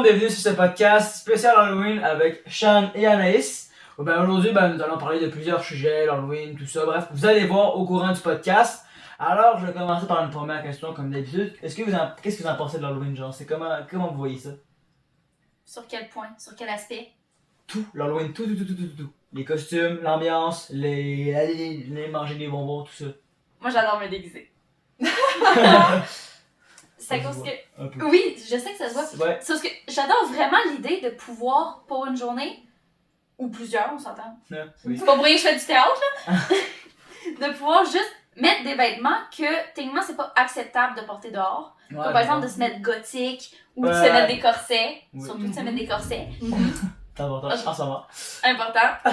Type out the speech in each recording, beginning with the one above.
monde, bienvenue sur ce podcast spécial Halloween avec Sean et Anaïs. Aujourd'hui, nous allons parler de plusieurs sujets, l'Halloween, tout ça. Bref, vous allez voir au courant du podcast. Alors, je vais commencer par une première question comme d'habitude. Qu'est-ce que vous en pensez de l'Halloween, genre? C'est comment vous voyez ça? Sur quel point? Sur quel aspect? Tout, l'Halloween, tout. Les costumes, l'ambiance, les manger des bonbons, tout ça. Moi, j'adore me déguiser. C'est à Ça se cause voit que... un peu. Oui, je sais que ça se voit. Ouais. C'est parce que j'adore vraiment l'idée de pouvoir, pour une journée, ou plusieurs, on s'entend. Oui. C'est pas pour rien que je fais du théâtre, là. De pouvoir juste mettre des vêtements que, techniquement, c'est pas acceptable de porter dehors. Ouais, Comme par exemple de se mettre gothique, ou de Ouais. se mettre des corsets. Oui. Surtout de se mettre des corsets. C'est important, en ce moment. Important.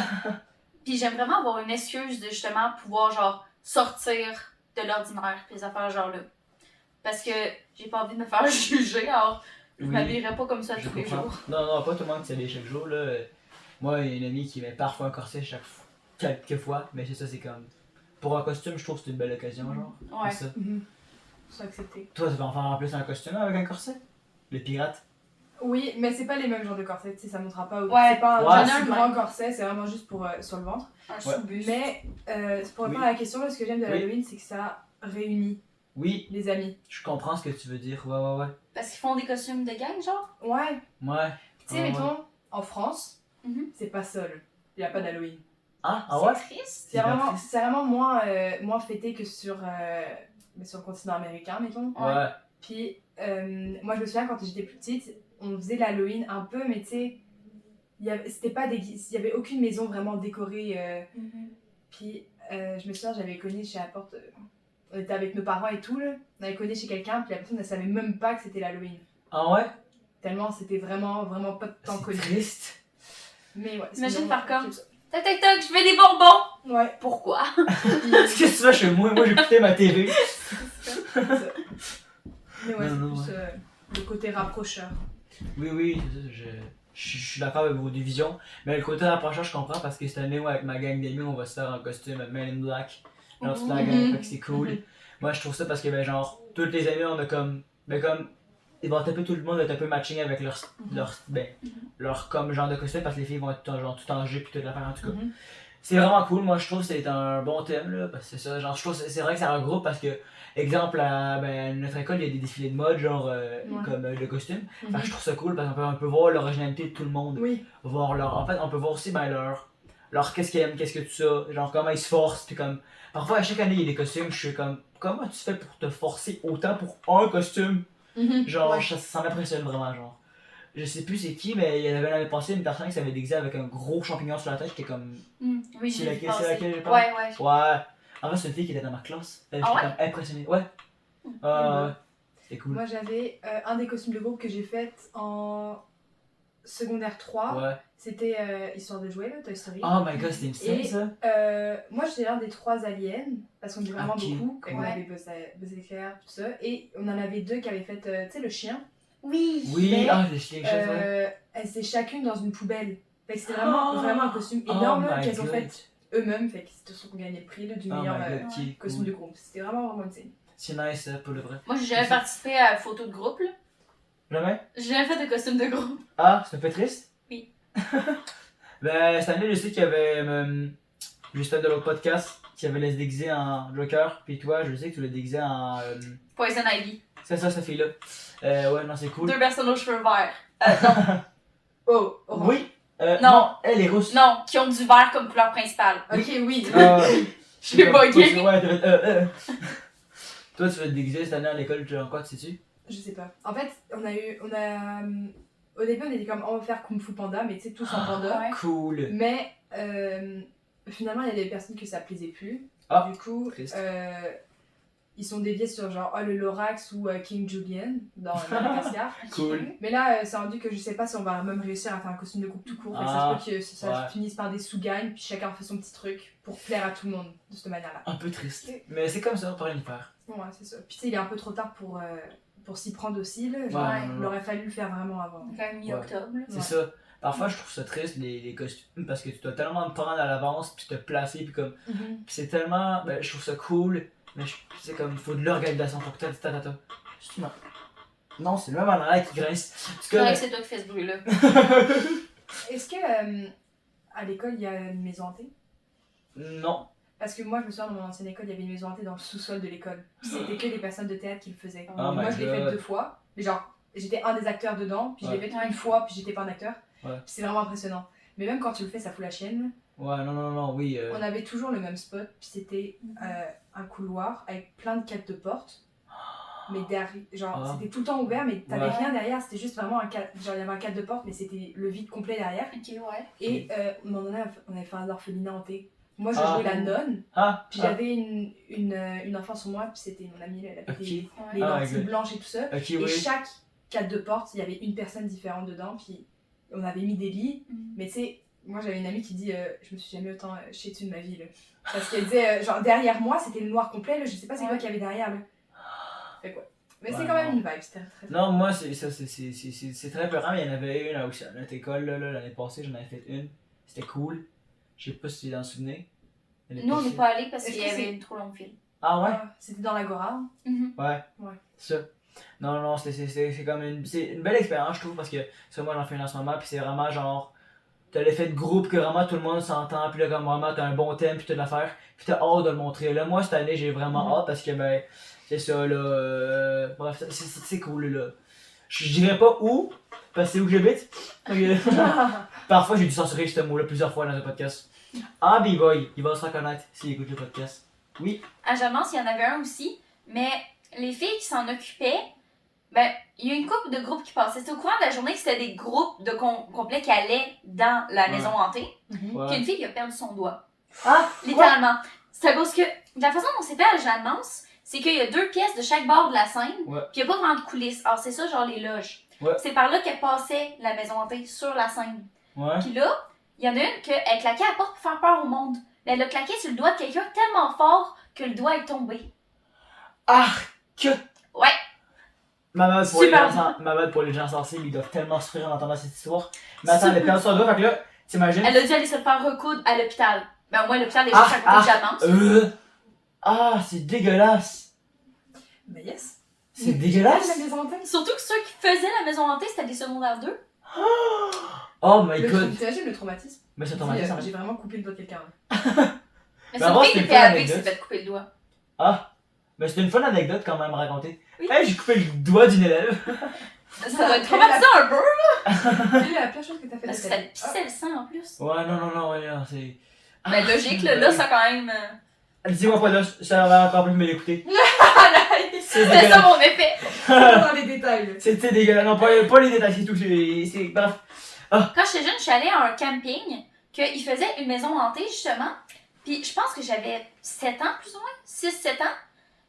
Puis j'aime vraiment avoir une excuse de justement pouvoir genre sortir de l'ordinaire pis les affaires genre là. Parce que j'ai pas envie de me faire juger, alors je Oui. m'habillerai pas comme ça Je tous les comprends. jours. Non, pas tout le monde qui s'habille chaque jour. Là. Moi, il y a une amie qui met parfois un corset quelques fois, mais c'est ça, c'est comme. Pour un costume, je trouve que c'est une belle occasion, genre. Ouais. C'est ça. C'est accepté. Toi, tu vas en faire en plus un costume avec un corset? Le pirate? Oui, mais c'est pas les mêmes genres de corsets, tu sais, ça montera pas. Ouais. C'est pas Ouais. un si grand corset, c'est vraiment juste pour sur le ventre. Un sous-buste. Mais pour répondre Oui. à la question, ce que j'aime de Oui. l'Halloween, c'est que ça réunit Oui, les amis. je comprends ce que tu veux dire. Ouais. Parce qu'ils font des costumes de gang, genre? Ouais. Ouais. Tu sais, Ouais. mettons, en France, Mhm. c'est pas seul. Il y a pas d'Halloween. Ah ouais? C'est triste. C'est vraiment moins fêté que sur le continent américain, mettons. Ouais. Puis moi, je me souviens quand j'étais plus petite, on faisait l'Halloween un peu, mais tu sais, il y avait aucune maison vraiment décorée. Puis je me souviens, j'avais cogné chez la porte, on était avec nos parents et tout, là. On avait cogné chez quelqu'un, puis la personne ne savait même pas que c'était l'Halloween. Ah ouais? Tellement c'était vraiment pas de temps C'est connu. triste. Mais ouais. Imagine sinon, par contre. j'aime ça. Tac, je fais des bonbons! Ouais. Pourquoi? Qu'est-ce que tu fais chez moi? Moi, j'ai écouté ma TV. Mais ouais, Non, c'est plus le côté rapprocheur. Oui, c'est ça. Je suis d'accord avec vos divisions. Mais le côté rapprocheur, je comprends parce que cette année, moi, avec ma gang d'amis, on va se faire un costume Man in Black. Genre, toute la gang, fait que c'est cool. Moi, je trouve ça parce que, toutes les amis, on a comme. Ils vont taper tout le monde, va être un peu matching avec leur comme genre de costume parce que les filles vont être tout en jupe et toute l'affaire en tout cas. C'est vraiment cool, moi je trouve que c'est un bon thème là, parce que c'est ça, genre je trouve que c'est vrai que ça regroupe parce que, exemple, à notre école il y a des défilés de mode genre comme de costumes. Fait que je trouve ça cool parce qu'on peut voir l'originalité de tout le monde. Oui. Voir en fait on peut voir aussi leur qu'est-ce qu'ils aiment, qu'est-ce que tout ça, genre comment ils se forcent, puis comme, parfois à chaque année il y a des costumes, je suis comme, comment tu fais pour te forcer autant pour un costume? Genre, Ouais. ça m'impressionne vraiment, genre. Je sais plus c'est qui, mais il y avait l'année passée une personne qui s'avait déguisée avec un gros champignon sur la tête, qui était comme. Oui, C'est j'ai laquelle je parle? Ouais. Ouais. En fait, c'est une fille qui était dans ma classe. J'étais Ah ouais? comme impressionné. Ouais. Ouais. C'était cool. Moi j'avais un des costumes de groupe que j'ai fait en secondaire 3. Ouais. C'était Histoire de jouer, là, Toy Story. Oh my god, c'était une scène Et ça. moi j'étais l'un des 3 aliens, parce qu'on était vraiment Ok, beaucoup. cool. On avait Buzz éclair, tout ça. Et on en avait 2 qui avaient fait, tu sais, le chien. Oui. Oui, Mais, les chiens que j'ai fait. Elles étaient chacune dans une poubelle. Fait que c'était vraiment un costume Oh énorme là, my qu'elles ont God. fait eux-mêmes. Fait que c'était ceux qui ont gagné le prix là, du Oh meilleur my god, qui est costume cool. de groupe. C'était vraiment une scène. C'est nice ça, pour le vrai. Moi, j'ai jamais participé à la photo de groupe, là. Jamais? J'ai jamais fait de costume de groupe. Ah, c'est un peu triste? Oui. Cette année, je sais qu'il y avait Justin de l'autre podcast qui avait laissé déguiser en Joker, puis toi, je sais que tu l'as déguisé en. Poison Ivy. C'est ça, cette fille-là. Ouais, non, c'est cool. 2 personnes aux cheveux verts. Non. Oh, orange. Oui. Non. Elle est rousse. Non, qui ont du vert comme couleur principale. Ok, oui. J'ai bugué. Ouais, Toi, tu vas te déguiser cette année à l'école, genre quoi, tu sais-tu? Je sais pas. En fait, au début, on était comme, on va faire Kung Fu Panda, mais tu sais, tous en panda. Ouais. Cool. Mais finalement, il y a des personnes que ça plaisait plus. Ah, Du coup, triste. ils sont déviés sur genre le Lorax ou King Julian dans Madagascar. Cool. Mais là, c'est rendu que je sais pas si on va même réussir à faire un costume de groupe tout court. Fait que ça se peut que ça finisse par des sous-gagnes, puis chacun fait son petit truc pour plaire à tout le monde de cette manière-là. Un peu triste. Mais c'est comme ça, on peut rien y faire. Ouais, c'est ça. Puis tu sais, il est un peu trop tard pour s'y prendre aussi. Là. Genre, Ouais, il aurait fallu le faire vraiment avant. Quand même mi-octobre. là. C'est Ouais. ça. Parfois, je trouve ça triste, les costumes, parce que tu dois tellement te prendre à l'avance, puis te placer, puis comme. Puis c'est tellement. Je trouve ça cool, mais c'est comme. Il faut de l'organisation. Faut que t'as. Justement. Non, c'est le même en arrière qui grince. En tout C'est vrai cas, que c'est toi qui fais ce bruit-là. Est-ce que à l'école, il y a une maison hantée? non. Parce que moi, je me souviens, dans mon ancienne école, il y avait une maison hantée dans le sous-sol de l'école. Puis c'était que des personnes de théâtre qui le faisaient. Oh Moi, my je l'ai fait God. 2 fois. Mais genre, j'étais un des acteurs dedans, puis je l'ai Ouais. fait une fois, puis j'étais pas un acteur. Ouais. Puis c'est vraiment impressionnant. Mais même quand tu le fais, ça fout la chienne. Ouais, non, oui. On avait toujours le même spot, puis c'était un couloir avec plein de cadres de porte. Mais derrière, genre, Ah. c'était tout le temps ouvert, mais t'avais Ouais. rien derrière, c'était juste vraiment un cadre. Genre, il y avait un cadre de porte, mais c'était le vide complet derrière. Ok, ouais. Et à un moment donné, on avait fait un orphelinat hanté. Moi, je Ah. jouais la nonne, Ah, puis ah, j'avais une enfant sur moi, puis c'était mon amie, elle avait ok. les Ah, lentilles good. blanches et tout ça. Ok, Et oui. chaque cadre de porte, il y avait une personne différente dedans, puis on avait mis des lits. Mais tu sais, moi j'avais une amie qui dit je me suis jamais autant chiée dessus de ma vie. Là. Parce qu'elle disait, genre derrière moi, c'était le noir complet, là, je sais pas c'est quoi Ouais. qu'il y avait derrière. Là. Fait quoi. Mais Ouais, c'est quand même non. une vibe, c'était très Non, moi, c'est très peurant. Il y en avait une aussi à notre école, l'année passée, j'en avais fait une. C'était cool. Je sais pas si tu t'en souvenais. L'année Nous, on passée. n'est pas allés parce Est-ce qu'il que y avait c'est- une trop longue file. Ah ouais? C'était dans l'Agora. Ouais. Ouais. Ça. Non, c'est comme c'est une belle expérience, je trouve, parce que ça, moi, j'en fais une en ce moment, puis c'est vraiment genre. T'as l'effet de groupe que vraiment tout le monde s'entend, puis là, comme vraiment, t'as un bon thème, puis t'as de l'affaire, puis t'as hâte de le montrer. Là, moi, cette année, j'ai vraiment hâte parce que, ben, c'est ça, là. Bref, c'est cool, là. Je dirais pas où, parce que c'est où que j'habite. Parfois, j'ai dû censurer ce mot-là plusieurs fois dans un podcast. Ah, B-Boy, il va se reconnaître s'il écoute le podcast. Oui. À Jamance, il y en avait un aussi, mais les filles qui s'en occupaient, ben, il y a une couple de groupes qui passaient. C'était au courant de la journée que c'était des groupes de complets qui allaient dans la Ouais. maison hantée. Ouais. Puis une fille qui a perdu son doigt. Ah! Littéralement. C'est à cause que la façon dont c'est fait à Jamance, c'est qu'il y a 2 pièces de chaque bord de la scène, Ouais. puis il n'y a pas vraiment de coulisses. Alors c'est ça, genre les loges. Ouais. C'est par là qu'elle passait la maison hantée sur la scène. Ouais. Puis là, il y en a une qu'elle claquait à la porte pour faire peur au monde. Mais elle a claqué sur le doigt de quelqu'un tellement fort que le doigt est tombé. Arc! Ouais. Ma mode pour les gens sensibles, ils doivent tellement souffrir en entendant cette histoire. Mais attends, elle a perdu son doigt, fait que là, t'imagines? Elle a dû aller se le faire recoudre à l'hôpital. Ben au moins l'hôpital est Ah, juste à côté de Jamance. Ah, c'est dégueulasse! Mais yes. C'est La dégueulasse! maison hantée. Surtout que ceux qui faisaient la maison hantée, c'était des secondaires 2. Oh my god! T'imagines le traumatisme? Mais ça Dis, traumatise, ça j'ai vraiment coupé le doigt de quelqu'un. Mais Ben, c'est avant, une fille c'était qui une était fun avec qui s'est anecdote. fait couper le doigt. Ah! Mais c'était une fun anecdote quand même à raconter. Oui. Hey, j'ai coupé le doigt d'une élève. Ça doit être traumatisant un peu. Quelle est la pire chose que t'as fait de Parce que ta ça vie? pissait le sang en plus. Ouais, non, ouais, non, c'est. Ben logique, là, ça quand même. Dis-moi pas là, ça va encore plus me l'écouter. C'est C'est ça dégueulasse. mon effet. Dans les détails. Là. C'était dégueulasse. Non, pas les détails, c'est tout. C'est. Bref. Quand j'étais jeune, je suis allée à un camping qu'ils faisaient une maison hantée justement. Puis je pense que j'avais 7 ans plus ou moins, 6-7 ans.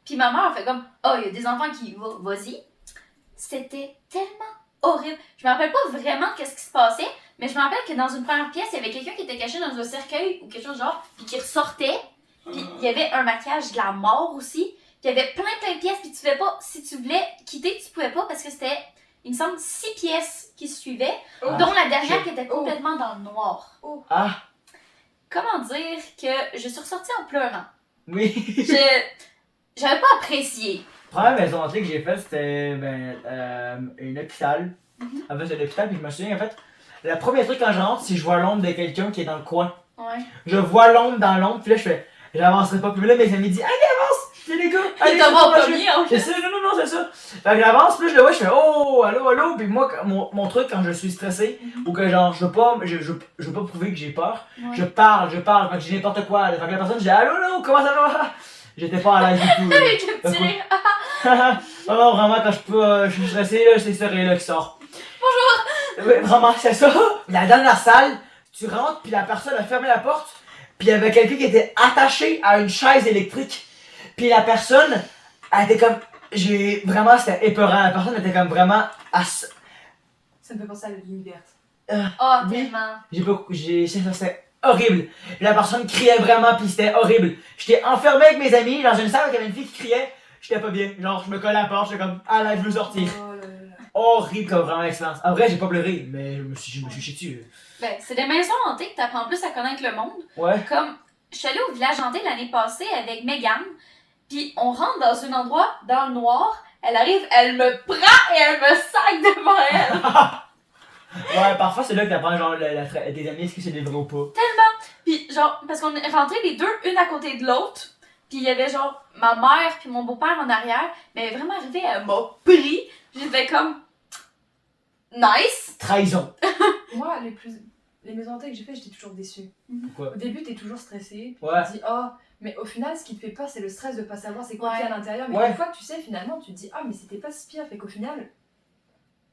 Puis ma mère a fait comme oh, il y a des enfants qui y vont, vas-y. C'était tellement horrible. Je me rappelle pas vraiment qu'est-ce qui se passait, mais je me rappelle que dans une première pièce, il y avait quelqu'un qui était caché dans un cercueil ou quelque chose du genre, puis qui ressortait. Puis il y avait un maquillage de la mort aussi. Puis il y avait plein de pièces, puis tu pouvais pas, si tu voulais quitter, tu pouvais pas parce que c'était, il me semble, 6 pièces qui se suivaient, Oh. dont la dernière qui était complètement dans le noir. Ah, Comment dire que je suis ressortie en pleurant. oui. J'avais pas apprécié. La première maison hantée que j'ai faite, c'était une hôpital. En fait, c'est l'hôpital, puis je me souviens, en fait, le premier truc quand je rentre, c'est que je vois l'ombre de quelqu'un qui est dans le coin. Ouais. Je vois l'ombre dans l'ombre, puis là, je fais, j'avancerai pas. Puis là, mes amis disent, allez, avance! Puis les gars, allez, Il t'a pas approchez. premier en Je sais, non, c'est ça. Fait que j'avance, puis là, je le vois, je fais, oh, allô. Puis moi, mon truc, quand je suis stressé, ou que genre, je veux pas prouver que j'ai peur, Ouais. je parle, quand je dis n'importe quoi. Fait que la personne, je dis, allô, comment ça va? J'étais pas à l'aise du tout. Avec le petit rire. Non, vraiment, quand je suis stressé, là, c'est ce rire-là qui sort. Bonjour! Ouais, vraiment, c'est ça. La dernière salle, tu rentres, puis la personne a fermé la porte, puis il y avait quelqu'un qui était attaché à une chaise électrique. Puis la personne, elle était comme. C'était épeurant. La personne était comme vraiment. Ça me fait penser à la ligne verte. Oh, Oui. tellement. C'était horrible. La personne criait vraiment, puis c'était horrible. J'étais enfermé avec mes amis dans une salle où il y avait une fille qui criait. J'étais pas bien. Genre, je me collais à la porte, j'étais comme, ah là, je veux sortir. Oh là là. Horrible comme vraiment expérience. En vrai, j'ai pas pleuré, mais je me suis chié dessus. Ben, c'est des maisons hantées que t'apprends plus à connaître le monde. Ouais. Comme, je suis allée au village hanté l'année passée avec Megan, puis on rentre dans un endroit dans le noir, Elle arrive, elle me prend et elle me sac devant elle. Ouais, parfois c'est là que t'apprends genre tes amis, est-ce que c'est des vrais ou pas. Puis genre, parce qu'on est rentrés les deux, une à côté de l'autre. Puis il y avait genre ma mère puis mon beau-père en arrière. Mais elle est vraiment arrivée, elle m'a pris. J'ai fait comme... Nice! Trahison. Moi, les maisons hantées que j'ai fait, j'étais toujours déçue. Pourquoi? Au début, t'es toujours stressée. Ouais. Tu te dis, oh, mais au final, ce qui te fait peur, c'est le stress de pas savoir c'est quoi qu'il y a à l'intérieur. Mais Ouais. une fois que tu sais, finalement, tu te dis, ah, mais c'était pas si pire. Fait qu'au final,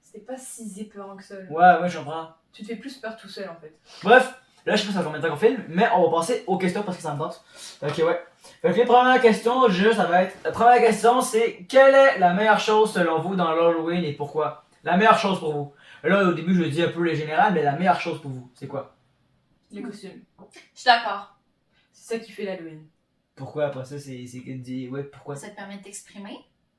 c'était pas si épeurant que ça. Là. Ouais, je comprends. Tu te fais plus peur tout seul, en fait. Bref, là je sais pas ça fait combien de temps qu'on filme, mais on va passer aux questions parce que ça me tente. Ok, ouais. Fait que les premières questions, ça va être. La première question, c'est quelle est la meilleure chose selon vous dans l'Halloween et pourquoi? La meilleure chose pour vous. Là, au début, je dis un peu les générales, mais la meilleure chose pour vous, c'est quoi? Les costumes. Je suis d'accord. C'est ça qui fait l'Halloween. Pourquoi après ça, c'est qu'elle dit. Ouais, pourquoi? Ça te permet de t'exprimer.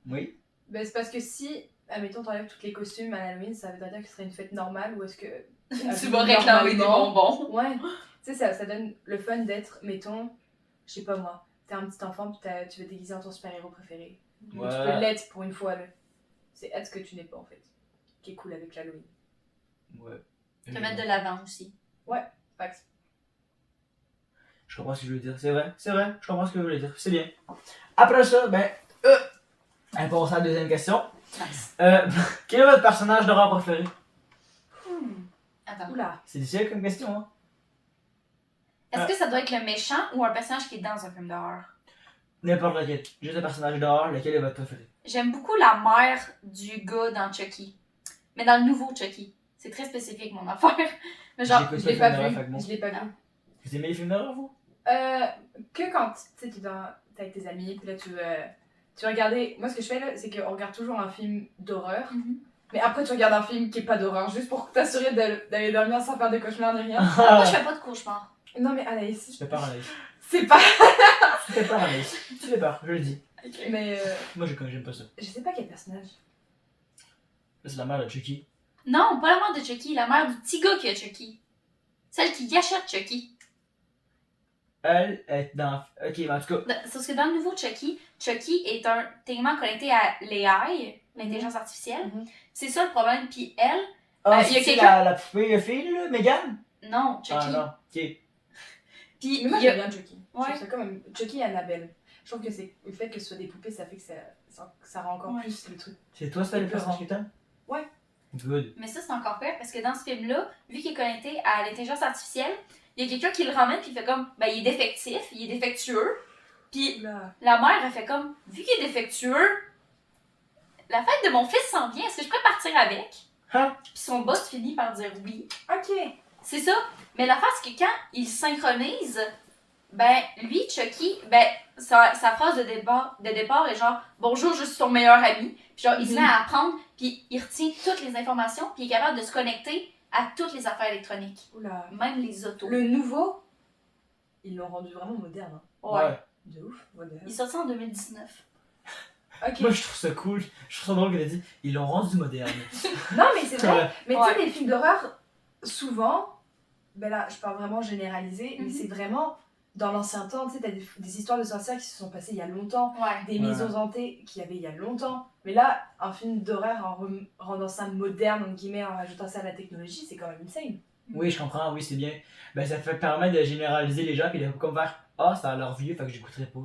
Oui. Ben, c'est parce que si, admettons, t'enlèves tous les costumes à l'Halloween, ça veut dire que ce serait une fête normale ou est-ce que. Tu vas réclamer des bonbons. Ouais. Tu sais, ça donne le fun d'être, mettons, je sais pas moi, t'es un petit enfant puis tu veux te déguiser en ton super-héros préféré. Ou Ouais. tu peux l'être pour une fois, là. C'est être ce que tu n'es pas en fait. Qui est cool avec l'Halloween. Ouais. Te mettre de l'avant aussi. Fax. Je comprends ce que je veux dire. C'est vrai, je comprends ce que je veux dire. C'est bien. Après ça, ben. On passe à la deuxième question. Nice. Quel est votre personnage d'horreur préféré? Attends. Oula. C'est difficile comme question, hein? Est-ce que ça doit être le méchant ou un personnage qui est dans un film d'horreur? N'importe lequel. Juste un personnage d'horreur, lequel est votre préféré? J'aime beaucoup la mère du gars dans Chucky. Mais dans le nouveau Chucky. C'est très spécifique, mon affaire. Mais genre, J'écoute Je l'ai pas pas le film vu. d'horreur, fait que bon. Je l'ai pas vu. Vous aimez les films d'horreur, vous? Que quand tu sais, t'es avec tes amis, puis là tu vas regarder. Moi, ce que je fais là, c'est qu'on regarde toujours un film d'horreur. Mais après, tu regardes un film qui est pas d'horreur, juste pour t'assurer d'aller dormir sans faire de cauchemars ni rien. moi, je fais pas de cauchemar. Non, mais Anaïs, Tu fais peur, Anaïs. c'est pas. Tu fais peur, Anaïs. Tu fais peur, je le dis. Mais Moi, j'aime pas ça. je sais pas quel personnage. Là, c'est la mère de Chucky. Non, pas la mère de Chucky, la mère du petit gars qui a Chucky. Celle qui achète Chucky. Elle est dans. Ok, mais en tout cas. C'est parce que dans le nouveau Chucky, Chucky est tellement connecté à l'AI, l'intelligence artificielle. Mhm. C'est ça le problème. Puis elle, Ah, il y a c'est quelqu'un- la poupée fille, là, Megan? non, Chucky. Ah, non. Ok. Puis Mais moi, il y a- j'aime bien Chucky. Je Ouais. trouve ça comme Chucky et Annabelle. Je trouve que c'est le fait que ce soit des poupées, ça fait que ça rend encore Ouais. plus le truc. C'est toi, c'était le C'est personnage peur. que t'aimes? Ouais. Good. Mais ça, c'est encore pire parce que dans ce film-là, vu qu'il est connecté à l'intelligence artificielle, il y a quelqu'un qui le ramène puis il fait comme, ben il est défectif, il est défectueux. Puis Là. la mère, elle fait comme, vu qu'il est défectueux, la fête de mon fils s'en vient, est-ce que je pourrais partir avec? Hein? Puis son boss finit par dire oui. Ok. C'est ça. Mais la face c'est que quand il synchronise, ben lui, Chucky, ben sa phrase de départ est genre bonjour, je suis ton meilleur ami. Puis genre il se met à apprendre, puis il retient toutes les informations, puis il est capable de se connecter à toutes les affaires électroniques, Oula. même les autos. Le nouveau, ils l'ont rendu vraiment moderne. Hein. Ouais. De ouf, moderne. Il est sorti en 2019. Ok. Moi, je trouve ça cool. Je trouve ça drôle qu'elle ait dit ils l'ont rendu moderne. Non, mais c'est vrai. Ouais. Mais tu Ouais. sais, les films d'horreur, souvent, ben là, je parle vraiment généralisé, mais Mhm. c'est vraiment dans l'ancien temps. Tu sais, t'as des histoires de sorcières qui se sont passées il y a longtemps, Ouais. des Ouais. maisons hantées qu'il y avait il y a longtemps. Mais là, un film d'horreur en rendant ça moderne, entre guillemets, en rajoutant ça à la technologie, c'est quand même insane. Oui, je comprends, oui, c'est bien. Ben, ça fait permettre de généraliser les gens puis de comme faire ah, ça a l'air vieux, fait que j'écouterai pas.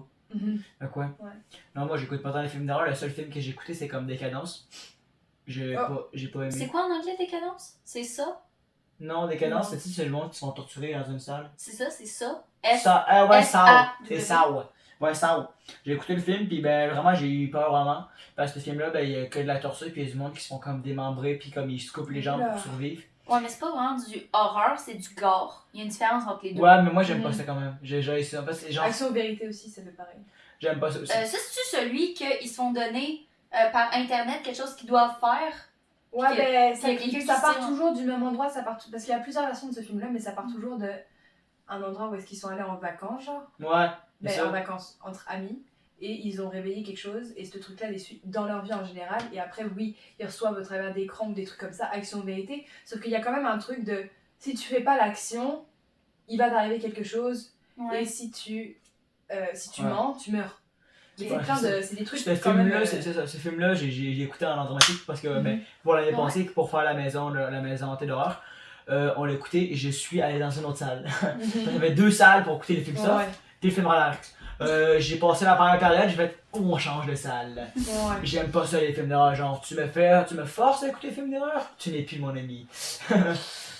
Fait quoi? Ouais. Non, moi, j'écoute pas tant les films d'horreur. Le seul film que j'ai écouté, c'est comme Décadence. J'ai Oh. pas aimé. C'est quoi en anglais Décadence? C'est ça? Non, Décadence, Non. c'est le monde qui se font torturer dans une salle. C'est ça? Ça, ouais, ça, S-A-W. c'est ça, ouais. Ouais, ça. J'ai écouté le film, puis ben vraiment, j'ai eu peur vraiment. Parce que ce film-là, ben, il y a que de la torture, puis il y a du monde qui se font comme démembrer, puis comme ils se coupent les jambes Oula. pour survivre. Ouais, mais c'est pas vraiment du horreur, c'est du gore. Il y a une différence entre les deux. Ouais, mais moi, j'aime pas Mhm. ça quand même. J'ai ça. Parce que genre, Action ou vérité aussi, ça fait pareil. j'aime pas ça aussi. Ça, c'est-tu celui qu'ils se font donner par internet, quelque chose qu'ils doivent faire? Ouais, Puis ben, puis il y a quelqu'un qui ça part tire. toujours du même endroit, parce qu'il y a plusieurs versions de ce film-là, mais ça part toujours de un endroit où est-ce qu'ils sont allés en vacances, genre. Ouais, c'est Ben, ça. en vacances entre amis, et ils ont réveillé quelque chose, et ce truc-là les suit dans leur vie en général, et après, oui, ils reçoivent au travers d'écrans ou des trucs comme ça, action ou vérité, sauf qu'il y a quand même un truc de, si tu fais pas l'action, il va t'arriver quelque chose, Ouais. et si tu Ouais. mens, tu meurs. Mais Ouais, c'est des trucs Ce quand même, film-là, c'est ça. Ce film-là, j'ai écouté en dramatique parce que ben, pour l'année passée, pour faire la maison hantée d'horreur, on l'a écouté et je suis allé dans une autre salle. Il y avait 2 salles pour écouter les films soft Ouais. et les films relax. J'ai passé la première période, j'ai fait on change de salle. Ouais. J'aime pas ça les films d'horreur, genre tu me forces à écouter des films d'horreur, tu n'es plus mon ami.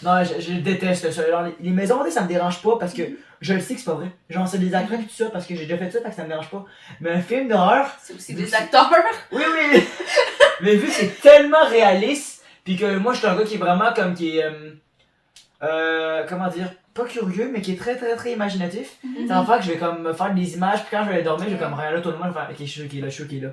Non, je déteste ça. Alors, les maisons hantées, ça me dérange pas parce que je le sais que c'est pas vrai. Genre, c'est des acteurs et tout ça parce que j'ai déjà fait ça, fait que ça me dérange pas. Mais un film d'horreur, C'est aussi des acteurs. oui, oui, mais vu que c'est tellement réaliste, pis que moi je suis un gars qui est vraiment comme qui est. Comment dire, pas curieux, mais qui est très très très imaginatif. Ça va faire que je vais comme me faire des images, puis quand je vais aller dormir, je vais comme regarder tout le monde et faire ok, je suis sûr qu'il est là, je suis sûr qu'il est là.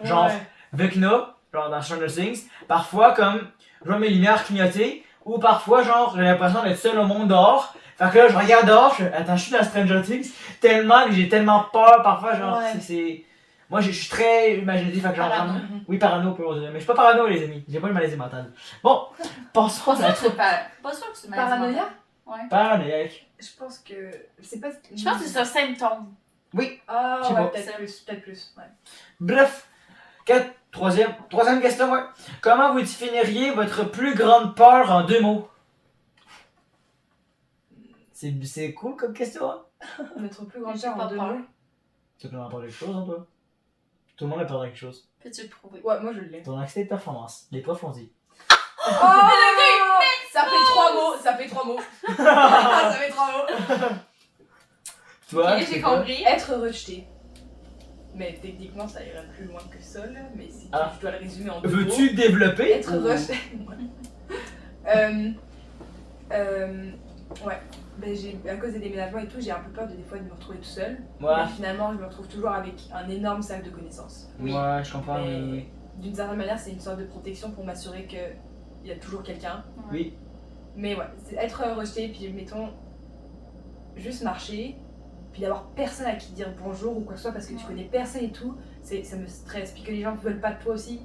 Genre, Ouais. Vecna, genre dans Stranger Things, parfois comme je vois mes lumières clignoter, ou parfois genre j'ai l'impression d'être seul au monde dehors. Fait que là je regarde dehors, je fais attends, je suis dans Stranger Things, tellement que j'ai tellement peur parfois, genre Ouais. c'est. Moi je suis très imaginatif, fait que genre Parano. vraiment. Oui, parano, pour mais je suis pas parano les amis, j'ai pas une maladie mentale. Bon, passons Pas à sûr que c'est pas sûr que c'est une maladie Paranoïa? mentale. Ouais. paranoïaque. Je pense que. C'est pas. Je pense que c'est un symptôme. Ah, Je sais ouais, pas. peut-être plus. Peut-être plus. Ouais. Bref, troisième question, ouais. Comment vous définiriez votre plus grande peur en 2 mots? C'est cool comme question, hein? Notre plus grande J'ai peur pas en 2 peur. mots. Tu peux en parler de quelque chose, hein, toi? Tout le monde a peur de quelque chose. Peux-tu le prouver? Ouais, moi je l'ai. Ton anxiété de performance. Les profs ont dit. Oh, ça fait 3 mots. Ça fait 3 mots. Ça fait 3 mots. Toi, Ok, c'est j'ai quoi? compris. Être rejeté. Mais techniquement, ça irait plus loin que ça, là. Mais si Ah. je dois le résumer en 2 mots. Veux-tu développer? Être ou- rejeté. Ouais. Ben, à cause des déménagements et tout, j'ai un peu peur des fois de me retrouver tout seul. Ouais, Mais finalement, je me retrouve toujours avec un énorme sac de connaissances. Oui. ouais, je comprends. Mais- Oui. D'une certaine manière, c'est une sorte de protection pour m'assurer qu'il y a toujours quelqu'un. Oui. Mais ouais, c'est être rejeté, puis mettons, juste marcher, puis d'avoir personne à qui dire bonjour ou quoi que ce soit parce que tu connais personne et tout, ça me stresse. Puis que les gens ne veulent pas de toi aussi,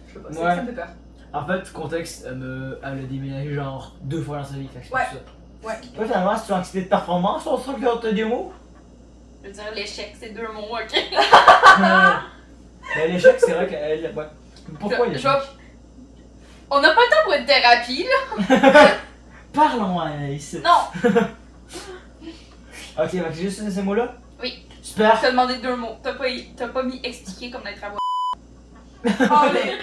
je peux pas, Ouais. ça me fait peur. En fait, contexte, elle a déménagé genre 2 fois dans sa vie, fait que c'est Ouais. pour ça. Ouais. Toi, finalement, si tu as anxiété de performance, on sera que t'as 2 mots? Je veux dire, l'échec, c'est 2 mots, ok? Mais l'échec, c'est vrai qu'elle. Ouais. Pourquoi Je l'échec? On n'a pas le temps pour une thérapie, là. Parlons Anaïs. Non, Ok, fait que j'ai juste ces mots-là? Oui. Super. t'as demandé 2 mots. T'as pas mis expliquer comme d'être à voix. Oh, mais.